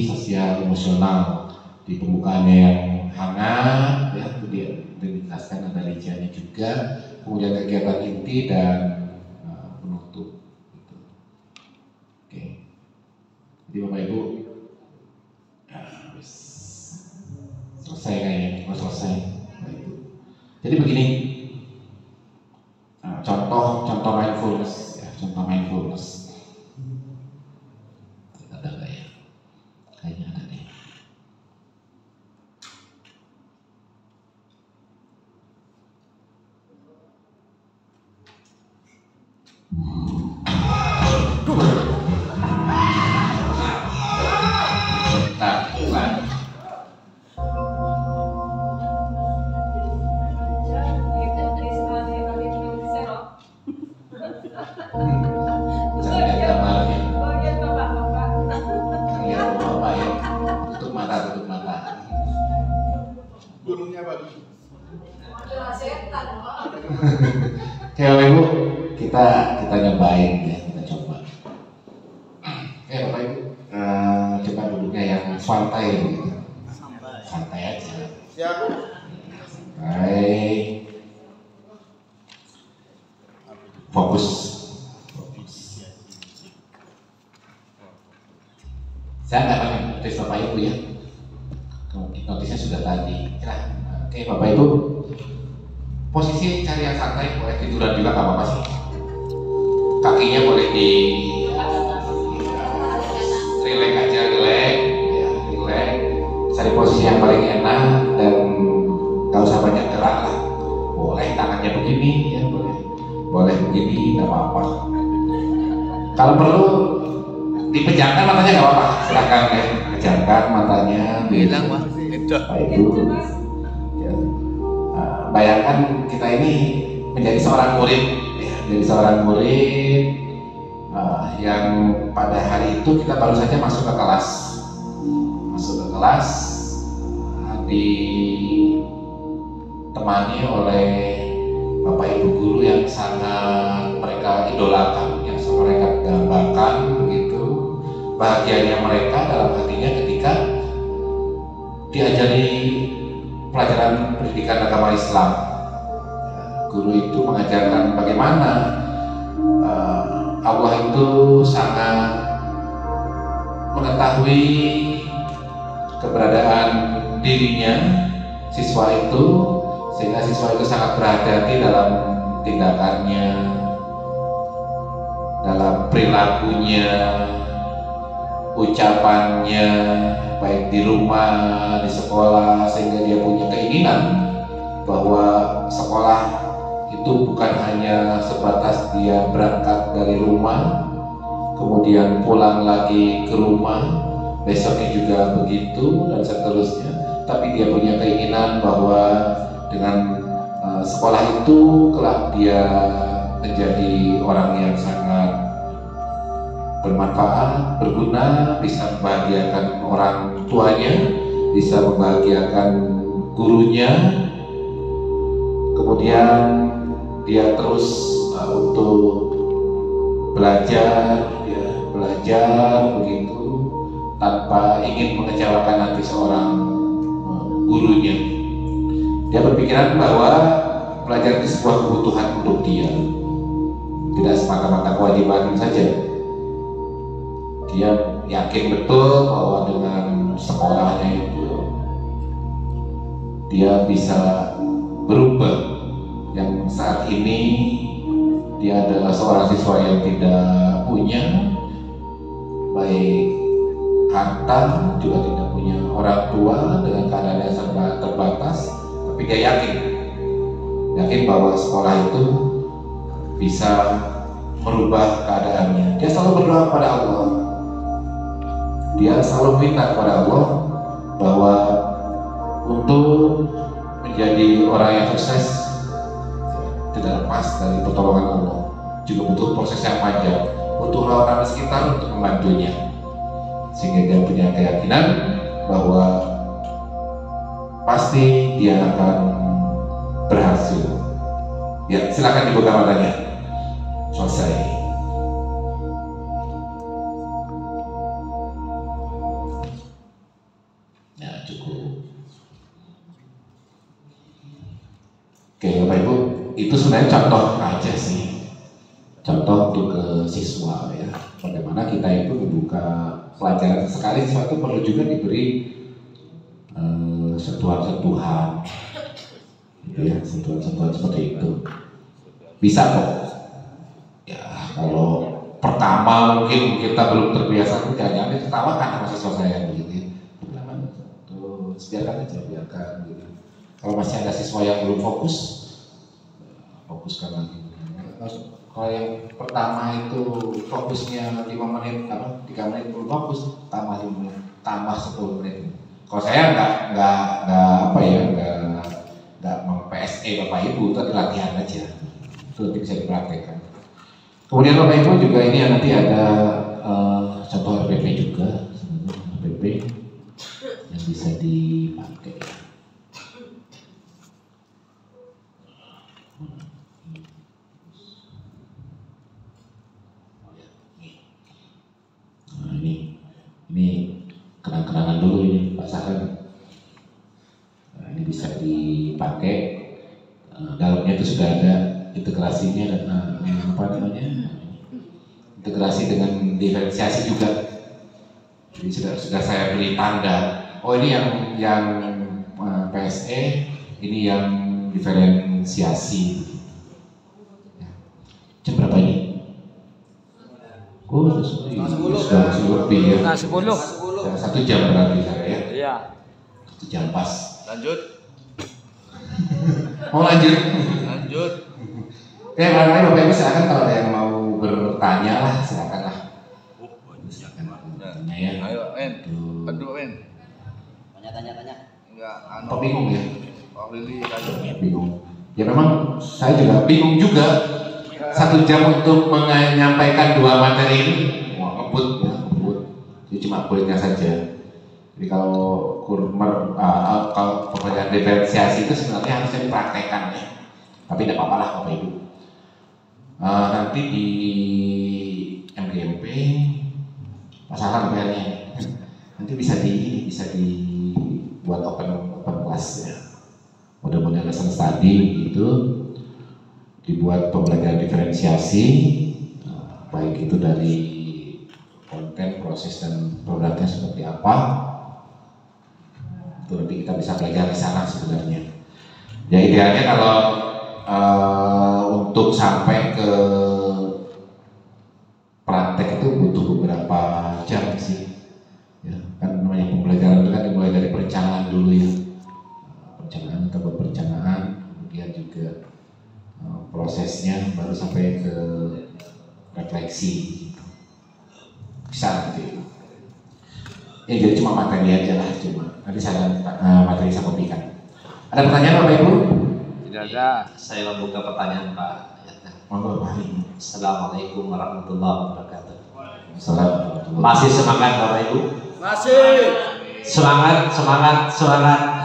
sosial emosional, di pembukaannya yang hangat, ya, kemudian dijelaskan ada rinciannya juga, kemudian kegiatan inti dan penutup. Gitu. Oke, jadi Bapak Ibu selesai kayaknya, selesai. Bapak Ibu. Jadi begini, contoh mindfulness, ya, contoh mindfulness. Ada nggak ya? Kayaknya ada deh. Oke Bapak Ibu, kita nyobain ya, kita coba. Oke Bapak Ibu, coba duduknya yang santai begitu. Santai aja. Siap. Santai. Fokus. Saya nggak pakai notis Bapak Ibu ya. Notisnya sudah tadi. Oke Bapak Ibu. cari yang santai, boleh tiduran juga nggak apa-apa sih. Kakinya boleh di relax aja, relax, ya, relax. Cari posisi yang paling enak dan nggak usah banyak gerak lah. Boleh tangannya begini, ya boleh begini, nggak apa-apa. Kalau perlu dipejamkan matanya nggak apa-apa, silakan ya, pejamkan matanya. Bilang Pak, itu. Pak Ibu, ya. Bayangkan kita ini menjadi seorang murid, ya, menjadi seorang murid yang pada hari itu kita baru saja masuk ke kelas, ditemani oleh Bapak Ibu guru yang sangat mereka idolakan, yang sangat mereka gambarkan begitu bahagianya mereka dalam hatinya ketika diajari pelajaran pendidikan agama Islam. Guru itu mengajarkan bagaimana Allah itu sangat mengetahui keberadaan dirinya siswa itu, sehingga siswa itu sangat berhati-hati dalam tindakannya, dalam perilakunya, ucapannya, baik di rumah, di sekolah, sehingga dia punya keinginan bahwa sekolah itu bukan hanya sebatas dia berangkat dari rumah kemudian pulang lagi ke rumah, besoknya juga begitu dan seterusnya, tapi dia punya keinginan bahwa dengan sekolah itu kelak dia menjadi orang yang sangat bermanfaat, berguna, bisa membahagiakan orang tuanya, bisa membahagiakan gurunya, kemudian dia terus untuk belajar begitu tanpa ingin mengecewakan hati seorang gurunya. Dia berpikiran bahwa belajar itu sebuah kebutuhan untuk dia, tidak semata-mata kewajiban saja. Dia yakin betul bahwa dengan sekolahnya itu dia bisa berubah. Yang saat ini dia adalah seorang siswa yang tidak punya baik harta, juga tidak punya orang tua, dengan keadaan yang sangat terbatas, tapi dia yakin bahwa sekolah itu bisa merubah keadaannya. Dia selalu berdoa kepada Allah, dia selalu minta kepada Allah bahwa untuk menjadi orang yang sukses tidak lepas dari pertolongan Allah, juga butuh proses yang panjang, butuh orang-orang di sekitar untuk membantunya, sehingga dia punya keyakinan bahwa pasti dia akan berhasil. Ya, silakan dibuka matanya. Selesai. Ya, cukup. Oke, Bapak Ibu, itu sebenarnya contoh aja sih, contoh untuk ke siswa ya, bagaimana kita itu membuka pelajaran. Sekali siswa itu perlu juga diberi sentuhan-sentuhan gitu ya, sentuhan-sentuhan seperti itu bisa kok ya. Kalau pertama mungkin kita belum terbiasa, jangan ditertawakan sama siswa saya begitu ya. Terus biarkan aja, biarkan gitu. Kalau masih ada siswa yang belum fokuskan lagi. Kalau yang pertama itu fokusnya 5 menit, 3 menit belum fokus, tambah 5 menit, tambah 10 menit. Kalau saya nggak PSE Bapak Ibu, itu latihan aja, itu nanti bisa dipraktekkan. Kemudian Bapak Ibu juga ini nanti ada contoh RPP juga, RPP yang bisa dipakai. Nah, ini kenang-kenangan dulu ini Pak Sahan. Nah, ini bisa dipakai. Dalamnya itu sudah ada integrasinya dan integrasi dengan diferensiasi juga. Jadi sudah saya beri tanda. Oh, ini yang PSE, ini yang diferensiasi. Jam berapa ini? Oh, sudah lebih ya. Nah 10. Sudah 1 jam berarti saya ya. Iya. 1 jam pas. Lanjut. Mau lanjut? Lanjut. Oke, barangkali Bapak Ibu silakan kalau ada yang mau bertanya lah, silakan lah. Silakan bertanya ya. Ayo, En. Tuh. Aduh, En. Tanya. Enggak, Kok bingung ya? Pak Willy, ayo. Bingung. Ya memang saya juga bingung juga. 1 jam untuk menyampaikan 2 materi ini, wah ngebut ya, ngebut. Jadi cuma kulitnya saja. Jadi kalau kalau pembelajaran diferensiasi itu sebenarnya harusnya dipraktekkan ya. Tapi tidak apa-apa lah Bapak Ibu. Nanti di MGMP masalah PR-nya. Nanti bisa dibuat open class ya. Model-model lesson study gitu, dibuat pembelajaran diferensiasi, baik itu dari konten, proses dan produknya seperti apa. Itu nanti kita bisa belajar di sana sebenarnya. Ya idealnya kalau untuk sampai ke praktek itu butuh beberapa jam sih. Ya, kan namanya pembelajaran itu kan dimulai dari perencanaan dulu ya. Perencanaan, kita buat perencanaan, kemudian juga prosesnya baru sampai ke refleksi gitu. Bisa gitu. Ya jadi cuma materi aja lah, cuma nanti saya materi saya kopikan. Ada pertanyaan Bapak Ibu? Tidak ada. Saya membuka pertanyaan Pak. Monggo Pak. Assalamualaikum warahmatullahi wabarakatuh. Assalamualaikum. Masih semangat Bapak Ibu? Masih. Semangat.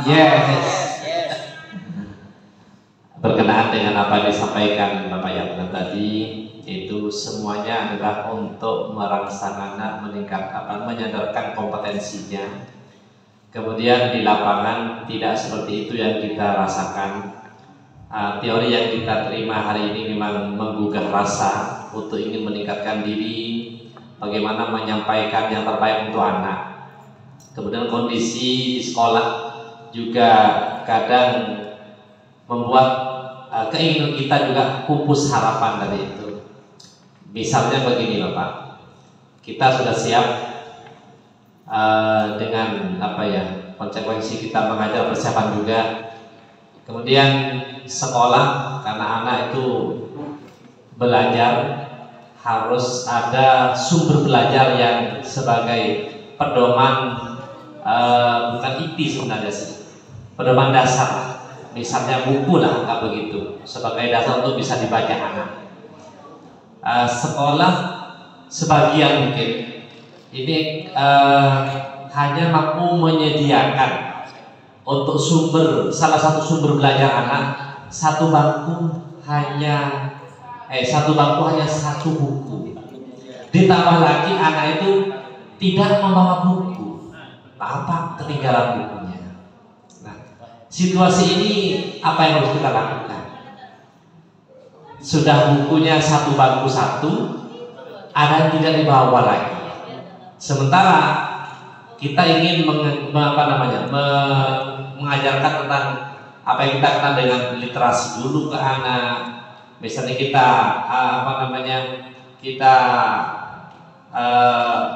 Yes. Berkenaan dengan apa yang disampaikan Bapak Yatna tadi, itu semuanya adalah untuk merangsang anak menyadarkan kompetensinya. Kemudian di lapangan tidak seperti itu yang kita rasakan. Teori yang kita terima hari ini memang menggugah rasa untuk ingin meningkatkan diri, bagaimana menyampaikan yang terbaik untuk anak. Kemudian kondisi di sekolah juga kadang membuat keinginan kita juga pupus harapan dari itu. Misalnya begini Bapak, kita sudah siap dengan konsekuensi kita mengajar persiapan juga. Kemudian sekolah, karena anak itu belajar harus ada sumber belajar yang sebagai pedoman, bukan inti sebenarnya sih, pedoman dasar. Misalnya buku lah, nggak begitu, sebagai dasar untuk bisa dibaca anak. Sekolah sebagian mungkin ini hanya mampu menyediakan untuk salah satu sumber belajar anak satu bangku hanya satu buku. Ditambah lagi anak itu tidak membawa buku, apa ketinggalan bukunya. Situasi ini apa yang harus kita lakukan? Sudah bukunya satu bangku satu, ada yang tidak dibawa lagi. Sementara kita ingin mengajarkan tentang apa yang kita kenal dengan literasi dulu ke anak. Misalnya kita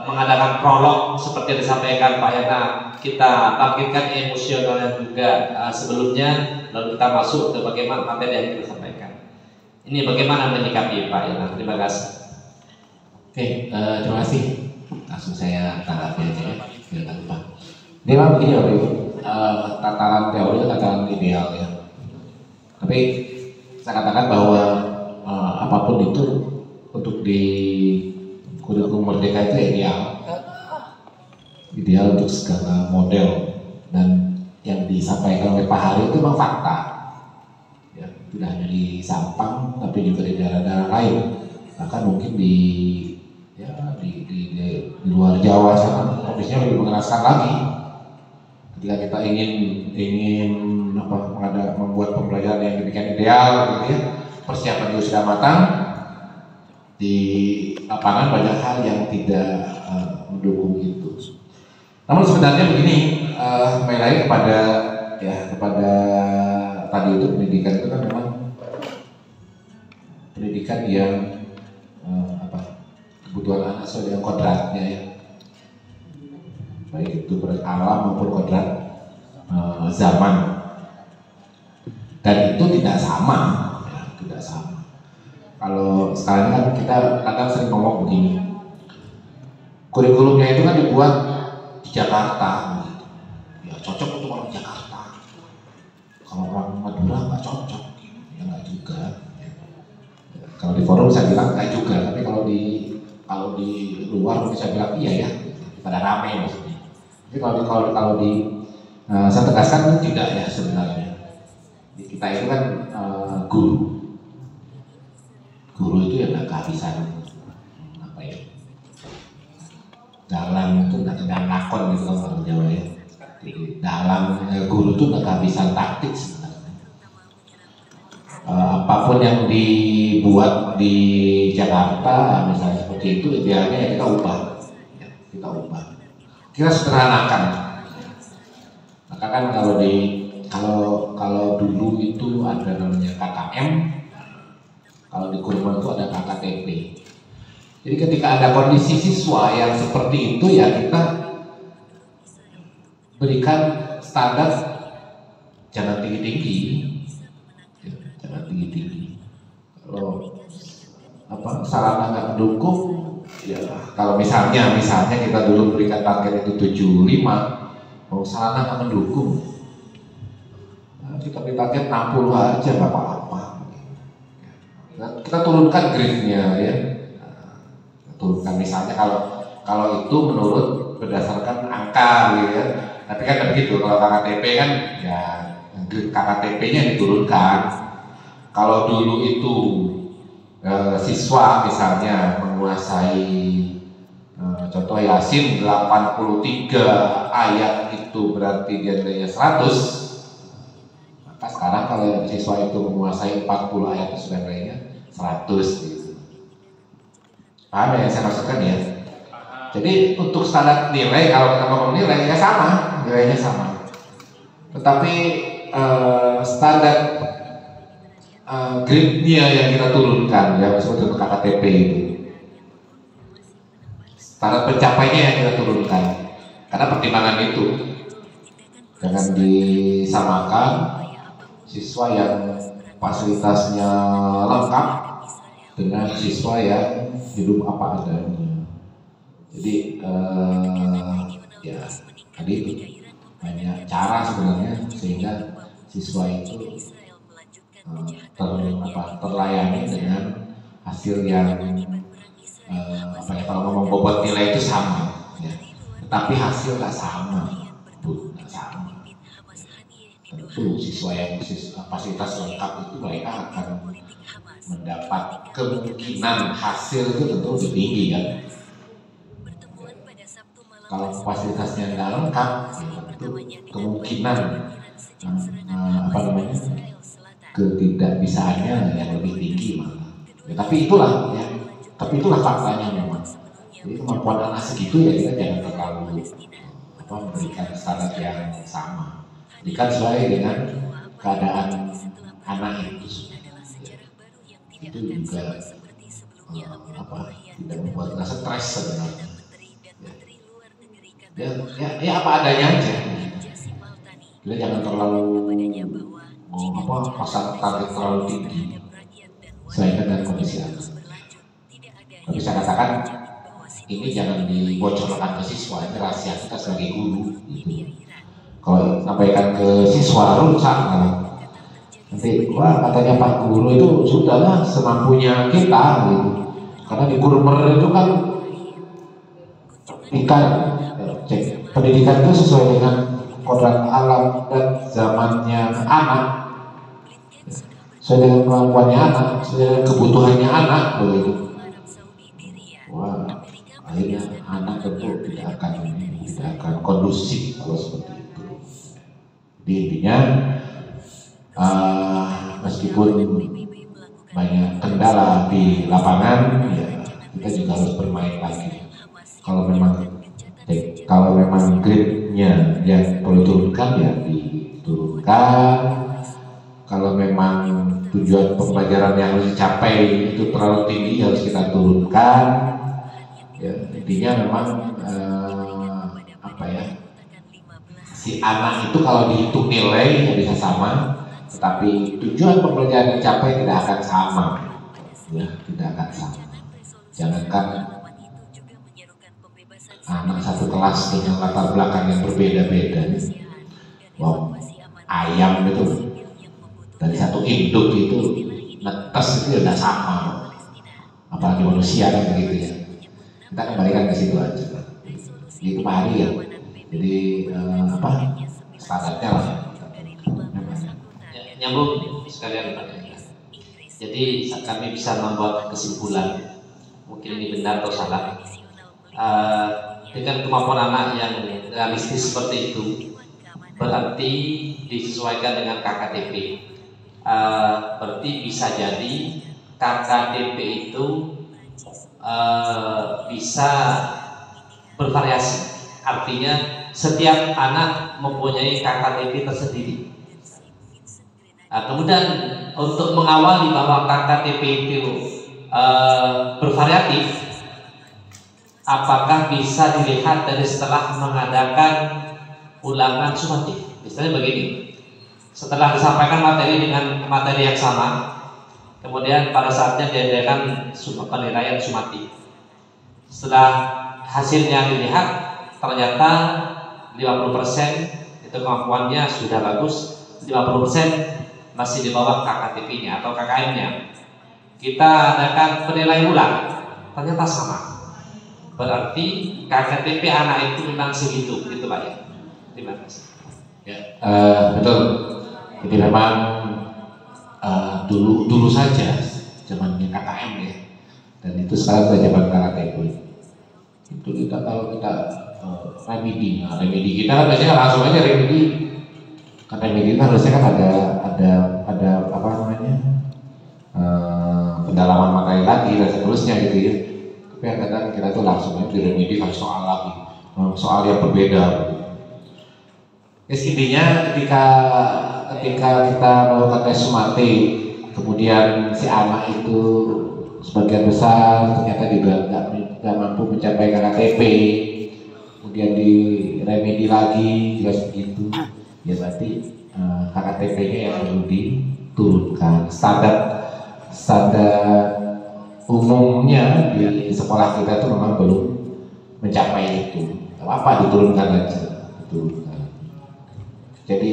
mengadakan prolog seperti yang disampaikan Pak Yana, kita bangkitkan emosionalnya juga sebelumnya, lalu kita masuk ke bagaimana materi yang kita sampaikan. Ini bagaimana menyikapi Pak Yana? Terima kasih. Oke, terima kasih. Langsung saya tanggapi aja ya, biar nggak lupa. Ini memang begini Bapak Ibu, tataran teori itu tataran ideal ya. Tapi saya katakan bahwa apapun itu untuk di kurikulum Merdeka itu ideal untuk segala model, dan yang disampaikan oleh Pak Hari itu memang fakta ya, tidak hanya di Sampang tapi juga di daerah-daerah lain, bahkan mungkin di luar Jawa sana kondisinya lebih mengenaskan lagi. Ketika kita ingin membuat pembelajaran yang demikian ideal gitu ya, persiapan juga sudah matang, di lapangan banyak hal yang tidak mendukung itu. Namun sebenarnya begini, kembali lagi kepada tadi itu pendidikan itu kan memang pendidikan yang kebutuhan anak sesuai dengan kodratnya ya, baik itu kodrat alam maupun kodrat zaman, dan itu tidak sama ya, tidak sama. Kalau sekarang kan kita kadang sering ngomong begini, kurikulumnya itu kan dibuat di Jakarta gitu. Ya cocok untuk orang Jakarta, kalau orang Madura nggak cocok ya, nggak juga ya. Kalau di forum saya bilang nggak juga, tapi kalau di luar saya bilang iya ya, pada rame maksudnya. Tapi kalau di saya tegaskan itu tidak ya sebenarnya. Kita itu kan guru itu ya nggak kehabisan apa ya, dalam itu nggak lakon gitu kan kalau Jawa ya. Jadi dalam guru itu nggak kehabisan taktik sebenarnya. Apapun yang dibuat di Jakarta misalnya seperti itu, idealnya ya kita ubah, kita sederhanakan. Maka kan kalau dulu itu ada namanya KKM, kalau di kurikulum itu ada KKTP. Jadi ketika ada kondisi siswa yang seperti itu ya kita berikan standar jangan tinggi-tinggi. Kalau sarana nggak mendukung ya, kalau misalnya kita dulu berikan target itu 75, sarana nggak mendukung, kita beri target 60 aja nggak apa-apa. Kita turunkan grade-nya ya, turunkan misalnya kalau itu menurut berdasarkan angka gitu ya. Tapi kan begitu, kalau KKTP kan ya KKTP-nya diturunkan. Kalau dulu itu siswa misalnya menguasai contoh Yasin 83 ayat itu berarti dia nilainya 100. Maka sekarang kalau siswa itu menguasai 40 ayat itu sudah nilainya 100 gitu. Paham ya yang saya maksudkan ya? Jadi untuk standar nilai, kalau kita ngomong nilainya sama, nilainya sama. Tetapi standar grade-nya yang kita turunkan ya, maksudnya untuk KKTP itu. Standar pencapaiannya yang kita turunkan. Karena pertimbangan itu jangan disamakan siswa yang fasilitasnya lengkap dengan siswa yang hidup apa adanya. Jadi ya tadi itu banyak cara sebenarnya sehingga siswa itu terlayani dengan hasil yang kalau ngomong bobot nilai itu sama ya. Tetapi hasil nggak sama, nggak sama. Tentu siswa yang fasilitas lengkap itu mereka akan mendapat kemungkinan hasil itu tentu lebih tinggi kan. Kalau fasilitasnya nggak lengkap, ya tentu kemungkinan ketidakbisaannya yang lebih tinggi malah. Ya, tapi itulah faktanya memang. Jadi kemampuan anak segitu ya kita jangan terlalu memberikan standar yang sama. Berikan sesuai dengan keadaan anak itu. Itu juga tidak membuat kita stres sebenarnya. Ya apa adanya aja. Kita jangan terlalu pasang target terlalu tinggi sesuai dengan kondisi anak. Tapi saya katakan ini jangan dibocorkan ke siswa, ini rahasia kita sebagai guru gitu. Kalau sampaikan ke siswa rusak nanti katanya Pak Guru itu sudahlah semampunya kita gitu. Karena di Kurmer itu kan pendidikan itu sesuai dengan kodrat alam dan zamannya anak, sesuai dengan kemampuannya anak, sesuai dengan kebutuhannya anak begitu. Akhirnya anak tentu tidak akan kondusif kalau seperti itu. Jadi intinya meskipun banyak kendala di lapangan, ya kita juga harus bermain lagi. Kalau memang grade-nya yang perlu diturunkan ya diturunkan. Kalau memang tujuan pembelajaran yang harus dicapai itu terlalu tinggi harus kita turunkan. Intinya memang apa ya, si anak itu kalau dihitung nilai ya bisa sama, tetapi tujuan pembelajaran dicapai tidak akan sama, ya tidak akan sama. Jangankan anak satu kelas dengan latar belakang yang berbeda-beda, wow, ayam itu dari satu induk itu netes itu ya udah sama, apalagi manusia kan begitu ya. Kita kembalikan ke situ aja, itu Pak Hari ya. Jadi apa standarnya lah. Nyambung sekalian Pak. Jadi kami bisa membuat kesimpulan, mungkin ini benar atau salah. Dengan kemampuan anak yang realistis seperti itu, berarti disesuaikan dengan KKTP. Berarti bisa jadi KKTP itu bisa bervariasi. Artinya setiap anak mempunyai KKTP tersendiri. Kemudian untuk mengawali bahwa KKTP itu bervariatif, apakah bisa dilihat dari setelah mengadakan ulangan sumatif? Misalnya begini, setelah disampaikan materi dengan materi yang sama, kemudian pada saatnya diadakan penilaian sumatif. Setelah hasilnya dilihat, ternyata 50% itu kemampuannya sudah bagus, 50% masih di bawah KKTP-nya atau KKM-nya. Kita adakan penilaian ulang, ternyata sama. Berarti KKTP anak itu memang segitu, gitu Pak ya. Terima kasih. Ya, betul. Jadi memang dulu saja zamannya KKM ya, dan itu sekarang sudah zaman KKTP. Itu kita kalau kita remedi, nah, remedi kita kan biasanya langsung aja remedi. Kan remedi kan harusnya kan ada apa namanya pendalaman materi lagi dan seterusnya gitu ya. Tapi kadang kita tuh langsung aja diremedi kan soal lagi, soal yang berbeda. Intinya ketika kita melakukan tes sumatif, kemudian si anak itu sebagian besar ternyata juga nggak mampu mencapai KKTP, kemudian di remedi lagi juga segitu, ya berarti KKTP-nya yang perlu diturunkan. Standar umumnya di sekolah kita tuh memang belum mencapai itu. Apa diturunkan aja, diturunkan. Jadi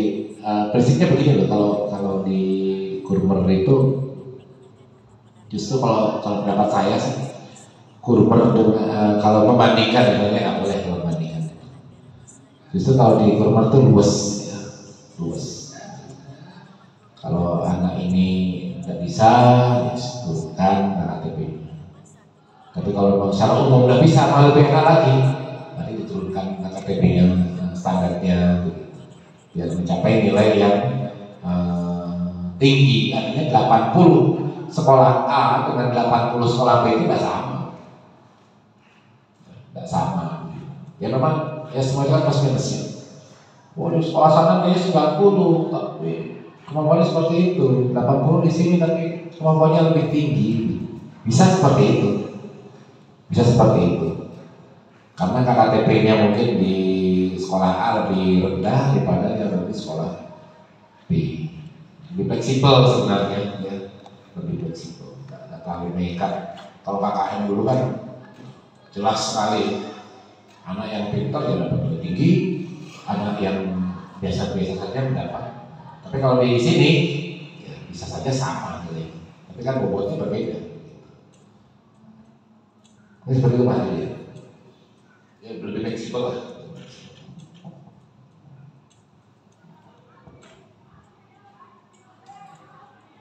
prinsipnya begini loh, kalau di Kurmer itu justru kalau pendapat saya sih Kurmer dengan kalau membandingkan sebenarnya nggak boleh kalau membandingkan. Justru kalau di Kurmer itu luas, ya, luas. Kalau anak ini nggak bisa, diturunkan KKTP. Tapi kalau secara umum nggak bisa, malah lebih enak lagi, nanti diturunkan KKTP yang standarnya. Biar mencapai nilai yang tinggi, artinya 80 sekolah A dengan 80 sekolah B itu tidak sama. Ya memang ya semua itu kan plus minusnya. Oh di sekolah sana kayaknya 90, tapi kemampuannya seperti itu. 80 di sini tapi kemampuannya lebih tinggi. Bisa seperti itu. Karena KKTP-nya mungkin di sekolah A lebih rendah daripada yang di sekolah B. Lebih fleksibel sebenarnya, ya. Lebih fleksibel, nggak terlalu nekat. Kalau KKM dulu kan jelas sekali, anak yang pintar ya dapat lebih tinggi, anak yang biasa-biasa saja mendapat. Tapi kalau di sini ya bisa saja sama nilai, tapi kan bobotnya berbeda. Ini seperti itu Pak ya. Ya lebih fleksibel lah.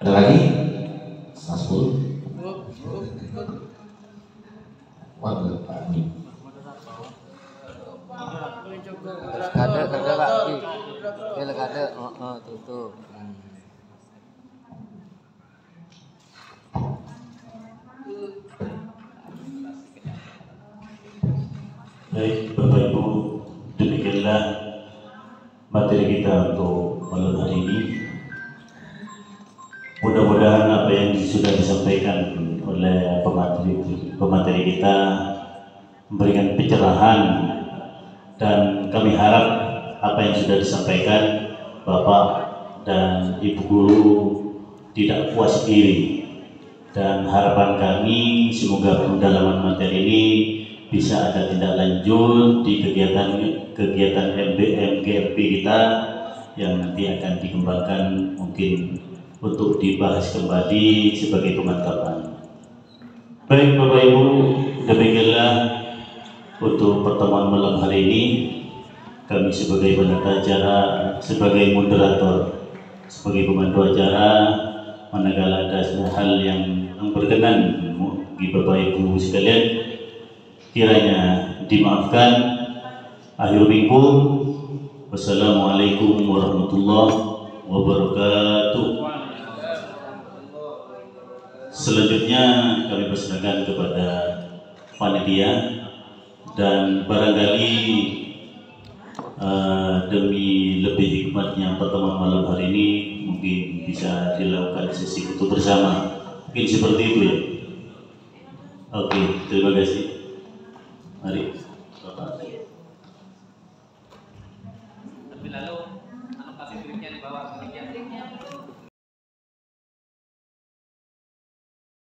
Ada lagi? 10. Waduh, Pak Amin. Kada Pak. Dia kada. Tutup. Baik, Bapak Ibu, demikianlah materi kita untuk malam hari ini. Mudah-mudahan apa yang sudah disampaikan oleh pemateri kita memberikan pencerahan, dan kami harap apa yang sudah disampaikan Bapak dan Ibu Guru tidak puas diri, dan harapan kami semoga pendalaman materi ini bisa ada tindak lanjut di kegiatan MGMP kita yang nanti akan dikembangkan, mungkin untuk dibahas kembali sebagai pemantapan. Baik Bapak Ibu, demikianlah untuk pertemuan malam hari ini. Kami sebagai penata acara, sebagai moderator, sebagai pemandu acara, manakala ada hal yang berkenan bagi Bapak Ibu sekalian, kiranya dimaafkan. Akhir minggu, wassalamualaikum warahmatullahi wabarakatuh. Selanjutnya kami persilakan kepada panitia, dan barangkali demi lebih hikmatnya pertemuan malam hari ini mungkin bisa dilakukan sesi foto bersama, mungkin seperti itu ya. Oke, terima kasih. Mari Bapak. Tapi lalu anotasi triknya di bawah.